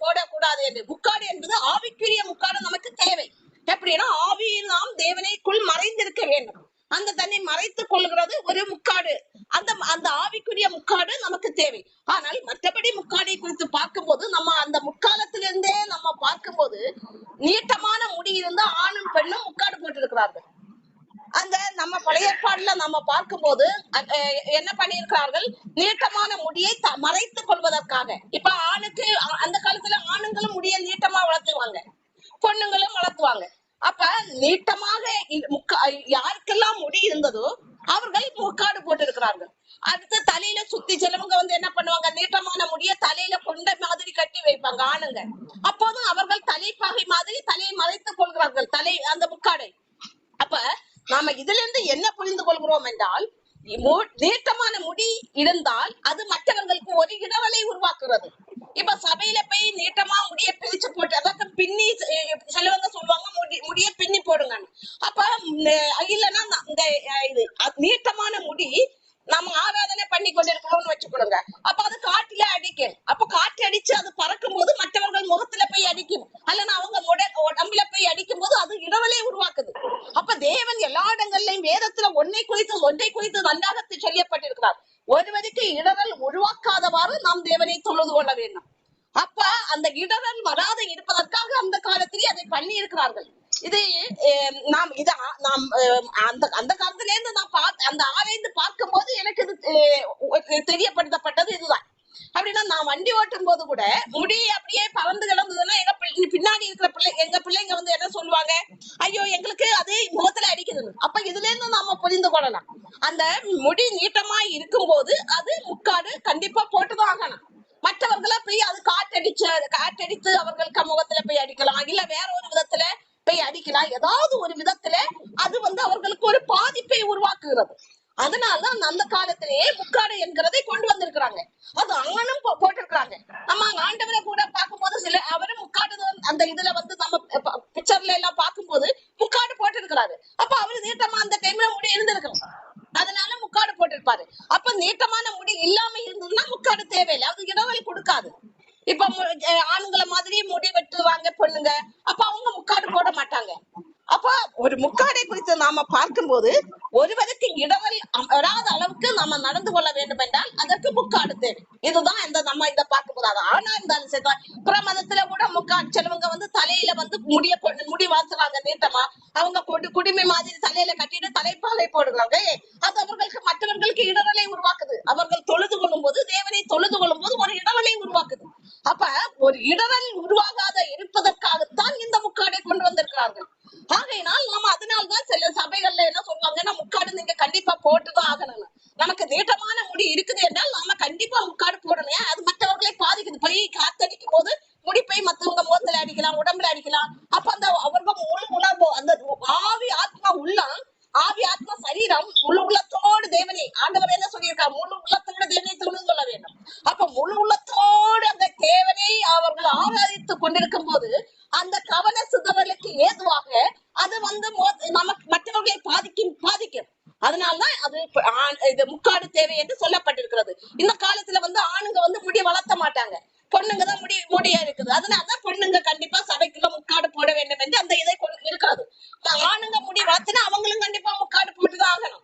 போடக்கூடாது என்று. முக்காடு என்பது ஆவிக்குரிய முக்காடு நமக்கு தேவை. எப்படின்னா, ஆவியில் நாம் தேவனைக்குள் மறைந்திருக்க வேண்டும். அந்த தன்னை மறைத்துக் கொள்கிறது ஒரு முக்காடு. அந்த ஆவிக்குரிய முக்காடு நமக்கு தேவை. ஆனால் மற்றபடி முக்காடை குறித்து பார்க்கும்போது, நம்ம அந்த முக்காலத்திலிருந்தே நம்ம பார்க்கும்போது, நீட்டமான முடி இருந்தா ஆணும் பெண்ணும் முக்காடு போட்டிருக்கிறார்கள். அந்த நம்ம பழைய ஏற்பாடுல நம்ம பார்க்கும்போது என்ன பண்ணியிருக்கிறார்கள், நீட்டமான முடியை மறைத்துக் கொள்வதற்காக. இப்ப ஆணுக்கு அந்த காலத்துல ஆணுங்களும் முடியை நீட்டமா வளர்த்துவாங்க, பொண்ணுங்களும் வளர்த்துவாங்க. அப்ப நீட்டமாக யாருக்கெல்லாம் முடி இருந்ததோ அவர்கள் முக்காடு போட்டிருக்கிறார்கள். அடுத்து தலையில சுத்தி சிலவங்க என்ன பண்ணுவாங்க, நீட்டமான முடிய தலையில கொண்ட மாதிரி கட்டி வைப்பாங்க ஆணுங்க. அப்போதும் அவர்கள் தலைப்பாகை மாதிரி தலையை மறைத்துக் கொள்கிறார்கள், அந்த முக்காடை. அப்ப நாம இதுல இருந்து என்ன புரிந்து கொள்கிறோம் என்றால், நீட்டமான முடி இருந்தால் அது மற்றவர்களுக்கு ஒரு இடவலை உருவாக்குறது. இப்ப சபையில போய் நீட்டமா முடிய பிரிச்சு போட்டு, அதாவது பின்னி, சிலவங்க சொல்லுவாங்க முடிய பின்னி போடுங்க. அப்ப இல்லைன்னா இந்த நீட்டமான முடி நம்ம ஆராதனை பண்ணி கொண்டிருக்கிறோம்னு வச்சுக்கொள்ளுங்க. அப்ப அது காட்டுல அடிக்கும். அப்ப காற்று அடிச்சு அது பறக்கும் போது மற்றவர்கள் முகத்துல போய் அடிக்கும், அல்லனா அவங்க உடம்புல போய் அடிக்கும் போது அது இடவலை உருவாக்குது. அப்ப தேவன் எல்லா இடங்கள்லயும் வேதத்துல ஒன்றை குறித்து நன்றாக சொல்லப்பட்டிருக்கிறார். ஒருவருக்கு இடரல் உருவாக்காதவாறு நாம் தேவனை தொழுது கொள்ள வேண்டும். அப்ப அந்த இடரல் வராத இருப்பதற்காக அந்த காலத்திலே அதை பண்ணி இருக்கிறார்கள். இது நாம் அந்த காலத்திலே இருந்து நான் அந்த ஆராய்ந்து பார்க்கும் போது எனக்கு இது தெரியப்படுத்தப்பட்டது இதுதான். அப்படின்னா, நான் வண்டி ஓட்டும் போது கூட முடி அப்படியே பறந்து கிடந்ததுன்னா பின்னாடி இருக்கிற எங்க பிள்ளைங்க என்ன சொல்லுவாங்க, ஐயோ எங்களுக்கு அது முகத்துல அடிக்குதுன்னு. அப்ப இதுல இருந்து நாம புரிந்து கொள்ளலாம், அந்த முடி நீட்டமா இருக்கும் போது அது முக்காடு கண்டிப்பா போட்டுதான் ஆகணும். மற்றவர்கள போய் அது காற்றடித்து அவர்களுக்கு முகத்துல போய் அடிக்கலாம், இல்ல வேற ஒரு விதத்துல போய் அடிக்கலாம். ஏதாவது ஒரு விதத்துல அது அவர்களுக்கு ஒரு பாதிப்பை உருவாக்குகிறது. அதனாலதான் அந்த காலத்திலேயே முக்காடு என்கிறதை கொண்டு வந்திருக்கிறாங்க. அது ஆணும் போட்டிருக்கிறாங்க. நம்ம ஆண்டவரை கூட பார்க்கும்போது அவரும் முக்காடு அந்த இதுல நம்ம பிக்சர்ல எல்லாம் பார்க்கும்போது முக்காடு போட்டிருக்கிறாரு. அப்ப அவரு நீட்டமா அந்த டைம்ல முடி இருந்திருக்கணும், அதனால முக்காடு போட்டிருப்பாரு. அப்ப நீட்டமான முடி இல்லாம இருந்ததுன்னா முக்காடு தேவையில்லை, அது இடவெளி கொடுக்காது. இப்ப ஆண்களை மாதிரி முடி வெட்டுவாங்க பொண்ணுங்க, அப்ப அவங்க முக்காடு போட மாட்டாங்க. அப்ப ஒரு முக்காடை குறித்து நாம பார்க்கும்போது, ஒருவருக்கு இடவெளி வராத அளவுக்கு நாம நடந்து கொள்ள வேண்டும் என்றால் அதற்கு முக்காடு தேவை. இதுதான் நம்ம இதை பார்க்கும்போது, அது ஆனா இருந்தாலும் சரி. பிரமதத்துல கூட முக்காடு சிலவங்க தலையில முடி வளர்த்துறாங்க நீட்டமா, அவங்க குடிமை மாதிரி தலையில கட்டிட்டு தலைப்பாகை போடுறாங்க. அது அவர்களுக்கு மற்றவர்களுக்கு இடவெளி உருவாக்குது. அவர்கள் தொழுது கொள்ளும் போது, தேவனை தொழுது கொள்ளும் போது ஒரு இடவெளி உருவாக்குது. அப்ப ஒரு இடவெளி உருவாகாத இருப்பதற்காகத்தான் இந்த முக்காடை கொண்டு வந்திருக்கிறார்கள். ஆகையினால் நாம அதனால்தான் சில சபைகள்ல என்ன சொல்லுவாங்கன்னா, முக்காடு நீங்க கண்டிப்பா போட்டுதான் ஆகணும். நமக்கு நீட்டமான முடி இருக்குது என்றால் நாம கண்டிப்பா முக்காடு போடணும். அது மற்றவர்களை பாதிக்குது. போய் காத்தடிக்கும் போது முடி போய் மற்றவங்க முகத்துல அடிக்கலாம், உடம்புல அடிக்கலாம். அப்ப அவர்கள் முழு உணர்வு, அந்த ஆவி ஆத்மா உள்ளம், ஆவி ஆத்மா சரீரம் முழு உள்ளத்தோடு தேவனை, ஆண்டவர் என்ன சொல்லியிருக்காரு, முழு உள்ளத்தோடு தேவனை தொழுது கொள்ள வேண்டும். அப்ப முழு உள்ளத்தோடு அந்த தேவனை அவர்கள் ஆராதித்துக் கொண்டிருக்கும் போது அந்த கவன சிதறலுக்கு ஏதுவாக அது நமக்கு மற்றவர்களை பாதிக்கும். அதனால்தான் அது முக்காடு தேவை என்று சொல்லப்பட்டிருக்கிறது. இந்த காலத்துல ஆணுங்க முடி வளர்த்த மாட்டாங்க, பொண்ணுங்க தான் முடியா இருக்குது. அதனாலதான் பொண்ணுங்க கண்டிப்பா சபைக்குள்ள முக்காடு போட வேண்டும் என்று அந்த இதை இருக்கிறது. ஆணுங்க முடி வளர்த்தினா அவங்களும் கண்டிப்பா முக்காடு போட்டுதான் ஆகணும்.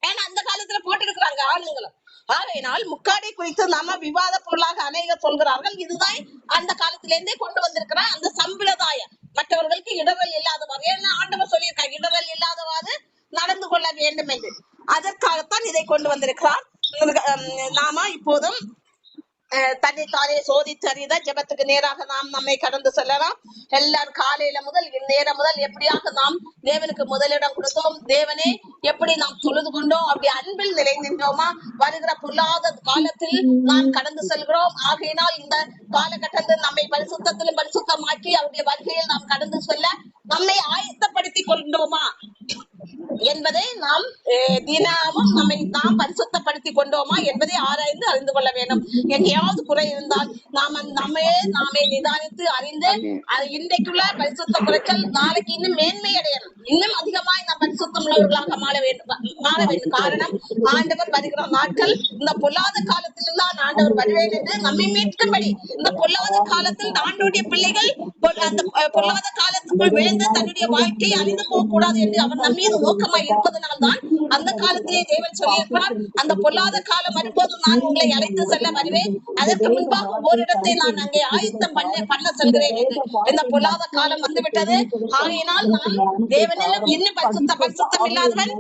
ஏன்னா அந்த காலத்துல போட்டிருக்கிறாங்க ஆணுங்களும். ஆகையினால் முக்காடை குறித்து நாம விவாத பொருளாக அநேகர் சொல்கிறார்கள். இதுதான் அந்த காலத்திலிருந்தே கொண்டு வந்திருக்கிற அந்த சம்பிரதாயம், மற்றவர்களுக்கு இடரல் இல்லாதவாறு. ஏன்னா ஆண்டவர் சொல்லியிருக்காங்க, இடரல் இல்லாதவாறு நடந்து கொள்ள வேண்டும் என்று. அதற்காகத்தான் இதை கொண்டு வந்திருக்கிறார். நாம இப்போதும் தன்னை தானே சோதித்து அறிந்த ஜெபத்துக்கு நேராக நாம் நம்மை கடந்து செல்லலாம். எல்லாரும் காலையில முதல் இந்நேரம் முதல் எப்படியாக நாம் தேவனுக்கு முதலிடம் கொடுத்தோம், தேவனே எப்படி நாம் தொழுது கொண்டோம், அப்படி அன்பில் நிலை நின்றோமா, வருகிற பொல்லாத காலத்தில் நாம் கடந்து செல்கிறோம். ஆகையினால் இந்த காலகட்டத்தில் நம்மை பரிசுத்தத்திலும் பரிசுத்தமாக்கி அவருடைய வருகையில் நாம் கடந்து செல்ல நம்மை ஆயத்தப்படுத்தி கொண்டோமா என்பதை நாம் தினமும் நாம் பரிசுத்தப்படுத்தி கொண்டோமா என்பதை ஆராய்ந்து அறிந்து கொள்ள வேண்டும். எங்கேயாவது குறை இருந்தால் நாமே நிதானித்து அறிந்து இன்றைக்குள்ள பரிசுத்த குறைச்சல் நாளைக்கு இன்னும் மேன்மை அடையணும், இன்னும் அதிகமாய் நாம் பரிசுத்தம் உள்ளவர்களாக மாற வேண்டும். காரணம், ஆண்டவர் வருகிற நாட்கள் இந்த பொல்லாத காலத்தில் தான் ஆண்டவர் வருவேன் என்று நம்மை மீட்கும்படி. இந்த பொல்லாத காலத்தில் ஆண்டோடைய பிள்ளைகள் அந்த பொல்லாத காலத்துக்குள் விழுந்து தன்னுடைய வாழ்க்கையை அறிந்து போக கூடாது என்று அவர் நம் மீது நோக்கமாய் இருப்பதனால்தான் அந்த காலத்திலே தேவன் சொல்லியிருக்கிறார், அந்த பொல்லாத காலம் வரும்போது நான் உங்களை அழைத்து செல்ல வருவேன், அதற்கு முன்பாக ஓரிடத்தை நான் அங்கே ஆயத்தம் பண்ண செல்கிறேன் என்று. இந்த பொல்லாத காலம் வந்துவிட்டது. ஆகையினால் நாம் தேவனிலும் இன்னும் பரிசுத்தம் இல்லாதவன்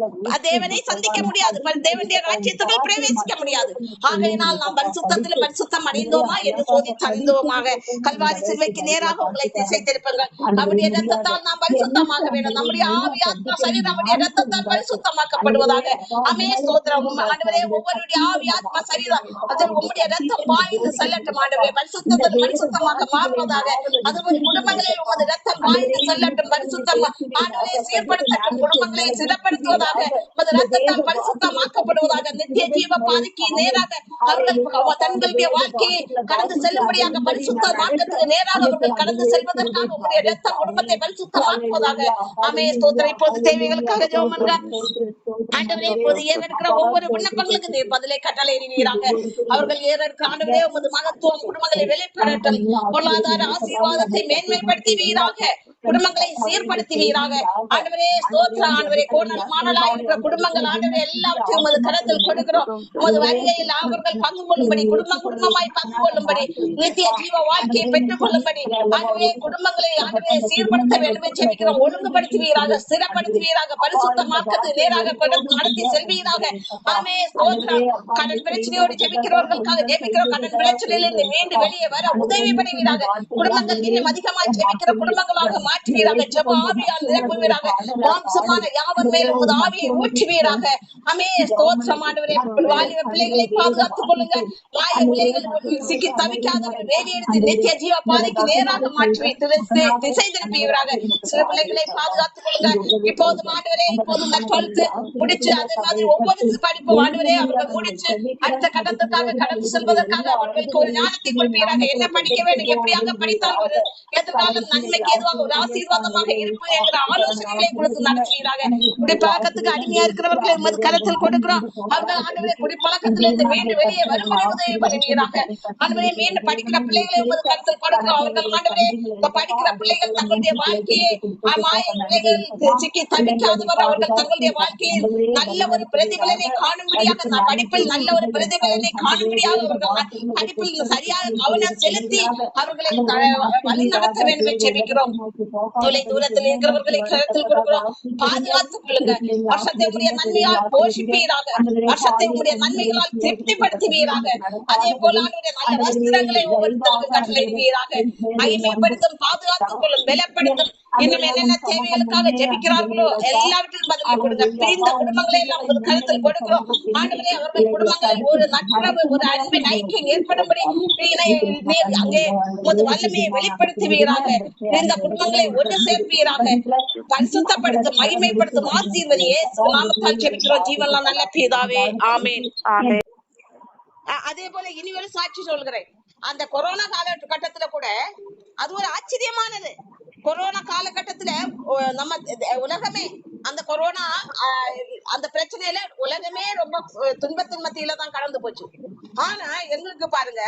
தேவனை சந்திக்க முடியாது, தேவனுடைய ராஜ்யத்துக்குள் பிரவேசிக்க முடியாது. ஆகையினால் நாம் பரிசுத்தத்திலும் பரிசுத்தம் அடைந்தோமா என்று சோதித்து அறிந்தோமாக. கல்வாரி சிலுவைக்கு நேராக உங்களை திசை திருப்புங்கள். அவருடைய இரத்தத்தால் நாம் பரிசுத்தமாக வேண்டும். நம்முடைய ஆவி ஆத்மா சரீரம் நம்முடைய இரத்தத்தால் பரிசுத்தமாக்கப்படுவதாக. அமே ஸ்தோத்திரம். ஆண்டவரே, ஒவ்வொருடைய ஆவி ஆத்மா சரீரம் அதில் உம்முடைய இரத்தம் பாய்ந்து செல்லட்டும். ஆண்டவரே, பரிசுத்தத்தில் பரிசுத்தமாக மாறுவதாக. அதுபோல் குடும்பங்களில் உமது இரத்தம் பாய்ந்து செல்லட்டும். பரிசுத்தம் ஆண்டவரே சீர்படுத்தட்டும். குடும்பங்களை சிறப்படுத்துவதாக. உமது இரத்தத்தால் பரிசுத்தமாக்கப்படுவதாக. நித்திய ஜீவ பாதைக்கு நேராக அவர்கள் தங்களுடைய வாழ்க்கையை கடந்து செல்லும்படியாக பரிசுத்த மார்க்கத்துக்கு நேராக அவர்கள் கடந்து செல்வதற்காக உங்களுடைய இரத்தம் குடும்பத்தை பரிசுத்தமாக்குவதாக. ஆமே ஸ்தோத்திரம். இப்போது தேவைகளுக்காக ஜெபம் பண்ணுங்க. ஆண்டவரே, இப்போது ஏறெடுக்கிற ஒவ்வொரு விண்ணப்பங்களுக்கு நீர் பதிலை கட்டளையிடுவீராக. அவர்கள் ஏறெடுக்கிற ஆண்டவரே உமது மகத்துவம் குடும்பங்களை வெளிப்படட்டும். பொருளாதார ஆசீர்வாதத்தை மேன்மைப்படுத்துவீராக. குடும்பங்களை சீர்படுத்துவீராக. ஆண்டவரே ஸ்தோத்திரம். ஆண்டவரே, கோணல் மாணலாய் இருக்கிற குடும்பங்கள் ஆண்டவரே எல்லாவற்றையும் உமது கரத்தில் கொடுக்கிறோம். உமது வருகையில் அவர்கள் பங்கு கொள்ளும்படி, குடும்பமாய் பங்கு கொள்ளும்படி, நித்திய ஜீவ வாழ்க்கையை பெற்றுக் கொள்ளும்படி ஆண்டவரே குடும்பங்களை ஆண்டவரே சீர்படுத்த வேண்டும் ஜெபிக்கிறோம். ஒழுங்குபடுத்துவீராக, ஸ்திரப்படுத்துவீராக, பரிசுத்தமாக்கத்து நேராக நடத்தி செல்வீராக. ஆமே ஸ்தோத்திரம். கடன் பிரச்சனையோடு ஜெபிக்கிறவர்களுக்காக ஜெபிக்கிறோம். கடன் பிரச்சனையிலிருந்து மீண்டு வெளியே வர உதவி பண்ணுவீராக. குடும்பங்கள் இன்னும் அதிகமாய் ஜெபிக்கிற குடும்பங்களாக மாற்றுவீராக. ஜெப ஆவியால் நிரப்புவீராக. மாம்சமான யாவர் மேலும் உமது ஆவியை ஊற்றுவீராக. ஆமே ஸ்தோத்திரம். ஆண்டவரே, வாலிப பிள்ளைகளை பாதுகாத்துக் கொள்ளுங்க. மாய பிள்ளைகள் சிக்கி தவிக்காதவர்கள் வேலையெடுத்து நித்திய ஜீவ பாதைக்கு நேராக மாற்றி திசை திருப்பியவராக. சில பிள்ளைகளை பாதுகாத்துக் கொள்ளுங்க. இப்போது ஆண்டவரே, இப்போது 12th முடிச்சு அதே மாதிரி ஒவ்வொரு படிப்பு ஆண்டவரே அவர்கள் முடிச்சு அடுத்த கட்டத்திற்காக கடந்து செல்வதற்காக அவர்களுக்கு ஒரு ஞானத்தை கொடுப்பீராக. என்ன படிக்க வேண்டும், எப்படியாக படித்தால் ஒரு எதிர்காலம் நன்மைக்கு ஏதுவாக ஒரு ஆசீர்வாதமாக இருப்பு என்கிற ஆலோசனைகளை கொடுத்து நடத்துவீராக. குடிப்பழக்கத்துக்கு அடிமையா இருக்கிறவர்களை உமது கரத்தில் கொடுக்கிறோம். அவர்கள் ஆண்டவரே குடிப்பழக்கத்திலிருந்து மீண்டும் வெளியே வரும்படி உதவி பண்ணுவீராக. ஆண்டவரே, மீண்டும் படிக்கிற பிள்ளைகளை உமது கரத்தில் கொடுக்கிறோம். அவர்கள் ஆண்டவரே படிக்கிற பிள்ளைகள் தங்களுடைய வாழ்க்கையை மாய பிள்ளைகள் சிக்கி தவிக்காதவர் அவர்கள் தங்களுடைய வாழ்க்கையில் நல்ல ஒரு பிரதிபலனை காணும்படியாக, படிப்பில் நல்ல ஒரு பிரதிபலனை காணும்படியாக அவர்கள் படிப்பில் சரியாக கவனம் செலுத்தி அவர்களை வழி நடத்த வேண்டும் என்று ஜெபிக்கிறோம். தொலை தூரத்தில் இருக்கிறவர்களை கருத்தில் கொடுக்கிறோம். பாதுகாத்துக் கொள்ளுங்க. வருஷத்தை உடைய நன்மையால் போஷிப்பீராக. வருஷத்தை உடைய நன்மைகளால் திருப்திப்படுத்துவீராக. அதே போல நல்ல வஸ்திரங்களை ஒவ்வொருத்தருக்கு கட்டளையிடுவீராக. மகிமைப்படுத்தும், பாதுகாத்துக் கொள்ளும், பலப்படுத்தும். இன்னும் என்னென்ன தேவைகளுக்காக ஜெபிக்கிறார்களோ எல்லாவற்றிலும் பதிலை கொடுங்க. பிரிந்த குடும்பங்களை எல்லாம் உங்கள் கருத்தில் கொடுக்கிறோம். ஆண்டவரே, அவர்கள் குடும்பங்களில் ஒரு நட்புறவு, ஒரு அன்பின் ஐக்கியம் ஏற்படும்படி அங்கே உமது வல்லமையை வெளிப்படுத்துவீராக. இந்த குடும்பங்களை ஒன்று சேர்ப்பீராக. பரிசுத்தப்படுத்தும், மகிமைப்படுத்தும், ஆசீர்வதி இயேசு நாமத்தால் ஜெபிக்கிறோம் ஜீவன்லாம் நல்ல பிதாவே. ஆமென். அதே போல இனி ஒரு சாட்சி சொல்கிறேன். அந்த கொரோனா காலகட்டத்துல கூட அது ஒரு ஆச்சரியமானது. கொரோனா காலகட்டத்துல நம்ம உலகமே அந்த கொரோனா அந்த பிரச்சனையில உலகமே ரொம்ப துன்பத்தின் மத்தியில தான் கடந்து போச்சு. ஆனா எங்களுக்கு பாருங்க,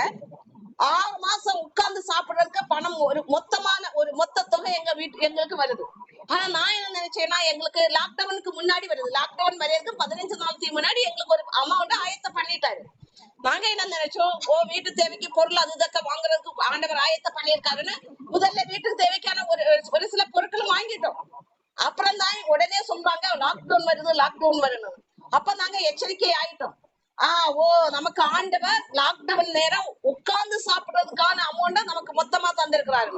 6 மாசம் உட்கார்ந்து சாப்பிடுறதுக்கு பணம் ஒரு மொத்த தொகை எங்களுக்கு வருது. ஆனா நான் என்ன நினைச்சேன்னா, எங்களுக்கு லாக்டவுனுக்கு முன்னாடி வருது. லாக்டவுன் வரைக்கும் 15 நாளுக்கு முன்னாடி எங்களுக்கு ஒரு அமௌண்ட் ஆயத்தம் பண்ணிட்டாரு. நாங்க என்ன நினைச்சோம், வீட்டு தேவைக்கு பொருள் அது இதக்க வாங்குறதுக்கு ஆண்டவர் ஆயத்தம் பண்ணியிருக்காருன்னு முதல்ல வீட்டுக்கு தேவைக்கான ஒரு சில பொருட்களும் வாங்கிட்டோம். அப்புறம் தான் உடனே சொல்றாங்க லாக்டவுன் வருது, லாக்டவுன் வருது. அப்ப நாங்க எச்சரிக்கை ஆயிட்டோம். ஓ நமக்கு ஆண்டவர் லாக்டவுன் நேரம் உட்கார்ந்து சாப்பிடுறதுக்கான அமௌண்ட நமக்கு மொத்தமா தந்திருக்கிறாரு.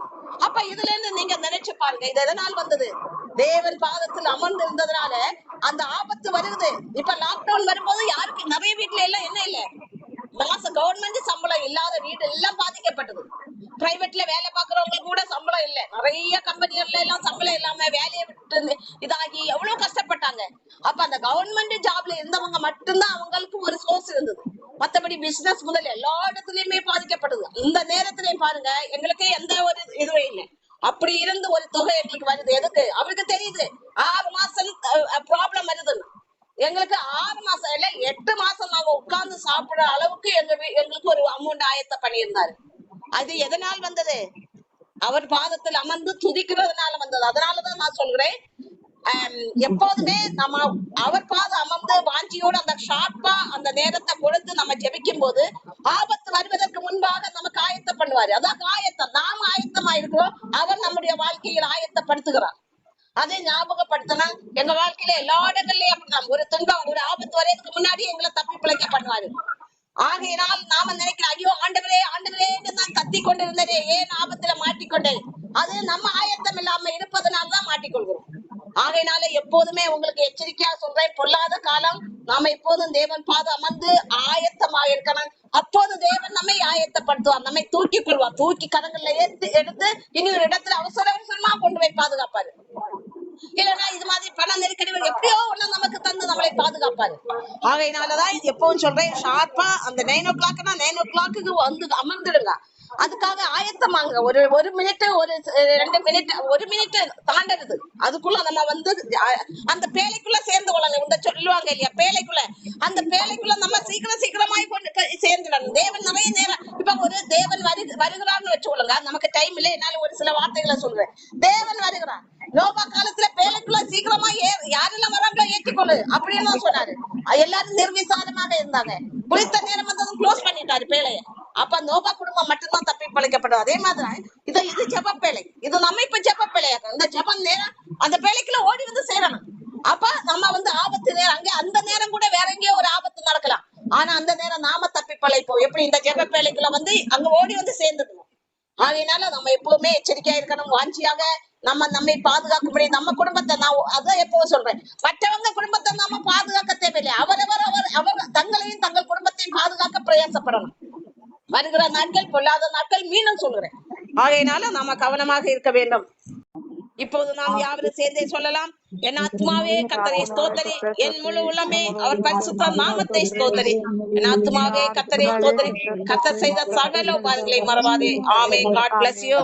அப்ப இதுல இருந்து நீங்க நினைச்சு பாருங்க, இது எதனால் வந்தது? தேவன் பாதத்தில் அமர்ந்து இருந்ததுனால அந்த ஆபத்து வருது. இப்ப லாக்டவுன் வரும்போது யாருக்கு நிறைய வீட்டுல எல்லாம் என்ன இல்ல, மாசம் கவர்மெண்ட் சம்பளம் இல்லாத வீடு எல்லாம் பாதிக்கப்பட்டது. பிரைவேட்ல வேலை பாக்குறவங்களுக்கு கூட சம்பளம் இல்ல. நிறைய கம்பெனிகள்ல எல்லாம் சம்பளம் இல்லாம வேலையை விட்டு இதாகி எவ்வளவு கஷ்டப்பட்டாங்க. அப்ப அந்த கவர்மெண்ட் ஜாப்ல இருந்தவங்க மட்டும்தான் அவங்களுக்கு ஒரு சோர்ஸ் இருந்தது. மத்தபடி பிசினஸ் முதல் எல்லா இடத்துலயுமே பாதிக்கப்பட்டது. இந்த நேரத்திலயும் பாருங்க, எங்களுக்கு எந்த ஒரு இதுவே இல்லை. அப்படி இருந்து ஒரு தொகை எங்களுக்கு வருது. எதுக்கு? அவருக்கு தெரியுது 6 மாசம் ப்ராப்ளம் வருதுன்னு. எங்களுக்கு 6 மாசம் இல்ல 8 மாசம் நாங்க உட்கார்ந்து சாப்பிடுற அளவுக்கு எங்களுக்கு ஒரு அமௌண்ட் ஆயத்த பண்ணியிருந்தாரு. அது எதனால் வந்தது? அவர் பாதத்தில் அமர்ந்து துதிக்கிறதுனால வந்தது. அதனாலதான் நான் சொல்றேன், எப்போதுமே நம்ம அவர் பாதம் அமர்ந்து வாஞ்சியோட அந்த ஷார்ப்பா அந்த நேரத்தை கொடுத்து நம்ம ஜெபிக்கும் போது ஆபத்து வருவதற்கு முன்பாக நமக்கு ஆயத்த பண்ணுவாரு. அதான் ஆயத்தம். நாம ஆயத்தமா இருக்கிறோம், அவர் நம்முடைய வாழ்க்கையில் ஆயத்தப்படுத்துகிறார். அதை ஞாபகப்படுத்தினா எங்க வாழ்க்கையில எல்லா இடங்கள்லயும் அப்படிதான். ஒரு துன்பம் ஒரு ஆபத்து வரையதுக்கு முன்னாடி எங்களை தப்பி பிழைக்க பண்ணுவாரு. ஆகையினால் நாம நினைக்கிற, ஐயோ ஆண்டவரே ஆண்டவரே நான் கத்தி கொண்டிருந்தேனே, ஏன் ஆபத்துல மாட்டிக்கொண்டேன்? அது நம்ம ஆயத்தம் இல்லாம இருப்பதனால்தான் மாட்டிக்கொள்கிறோம். ஆகையினால எப்போதுமே உங்களுக்கு எச்சரிக்கையா சொல்றேன், பொல்லாத காலம். நாம எப்போதும் தேவன் பாதம் அமர்ந்து ஆயத்தமாக இருக்கணும். அப்போது தேவன் நம்மை ஆயத்தப்படுத்துவார், நம்மை தூக்கி கொள்வார். தூக்கி கரங்கள்ல எடுத்து இன்னொரு இடத்துல அவசர அவசரமா கொண்டு போய் பாதுகாப்பாரு. இல்லைன்னா இது மாதிரி பண நெருக்கடி எப்படியோ ஒண்ணு நமக்கு தந்து நம்மளை பாதுகாப்பாரு. ஆகையினாலதான் இது எப்பவும் சொல்றேன், ஷார்ப்பா அந்த 9 o'clock 9 o'clock வந்து அமர்ந்துடுங்க. அதுக்காக ஆயத்தமாங்க. ஒரு மினிட், ஒரு 2 மினிட், 1 மினிட் தாண்டது. அதுக்குள்ள நம்ம வந்து அந்த பேழைக்குள்ள சேர்ந்து கொள்ளலாம். இந்த சொல்லுவாங்க இல்லையா, பேழைக்குள்ள. அந்த பேழைக்குள்ள நம்ம சீக்கிரமாய் கொண்டு சேர்ந்துடணும். தேவன் நிறைய நேரம், இப்ப ஒரு தேவன் வருகிறான்னு வச்சுக்கொள்ளுங்க. நமக்கு டைம் இல்லை, என்னால ஒரு சில வார்த்தைகளை சொல்றேன். தேவன் வருகிறார். நோபா காலத்துல பேழைக்குள்ள சீக்கிரமா யாரெல்லாம் வராங்களோ ஏற்றிக்கொள்ளு அப்படின்னு சொன்னாரு. எல்லாரும் நிர்விசாரமாக இருந்தாங்க. குறித்த நேரம் வந்ததும் க்ளோஸ் பண்ணிட்டாரு பேழைய. அப்ப நோபா குடும்பம் மட்டும்தான் தப்பி பழைக்கப்படும். அதே மாதிரி இது ஜெப பேழை. இது நம்ம இப்ப ஜெப பேழையாக்கும். இந்த ஜெப நேரம் அந்த பேழைக்குள்ள ஓடி வந்து சேரணும். அப்ப நம்ம வந்து ஆபத்து நேரம், அங்கே அந்த நேரம் கூட வேற எங்கேயோ ஒரு ஆபத்து நடக்கலாம். ஆனா அந்த நேரம் நாம தப்பி பழைப்போம். எப்படி? இந்த ஜெப பேழைக்குள்ள வந்து அங்க ஓடி வந்து சேர்ந்துக்கணும். அதனால நம்ம எப்பவுமே எச்சரிக்கையா இருக்கணும். வாஞ்சியாக நம்மை பாதுகாக்கும்படி நம்ம குடும்பத்தை, நான் அதான் எப்பவும் சொல்றேன், மற்றவங்க குடும்பத்தை நாம பாதுகாக்க தேவையில்லை. அவர் தங்களையும் தங்கள் குடும்பத்தையும் பாதுகாக்க பிரயாசப்படணும். வருகிற நாட்கள் பொல்லாத நாட்கள், மீண்டும் சொல்கிறேன். ஆகையினால நாம கவனமாக இருக்க வேண்டும். இப்போது நாம் யாவரும் சேர்ந்தே சொல்லலாம், என் ஆத்மாவே கர்த்தரை ஸ்தோத்தரி, என் முழு உள்ளமே அவர் பரிசுத்த நாமத்தை ஸ்தோத்தரி. என் ஆத்மாவே கர்த்தரை ஸ்தோத்தரி, கர்த்தர் செய்த சகல உபகாரங்களை மறவாதே. ஆமென். God bless you.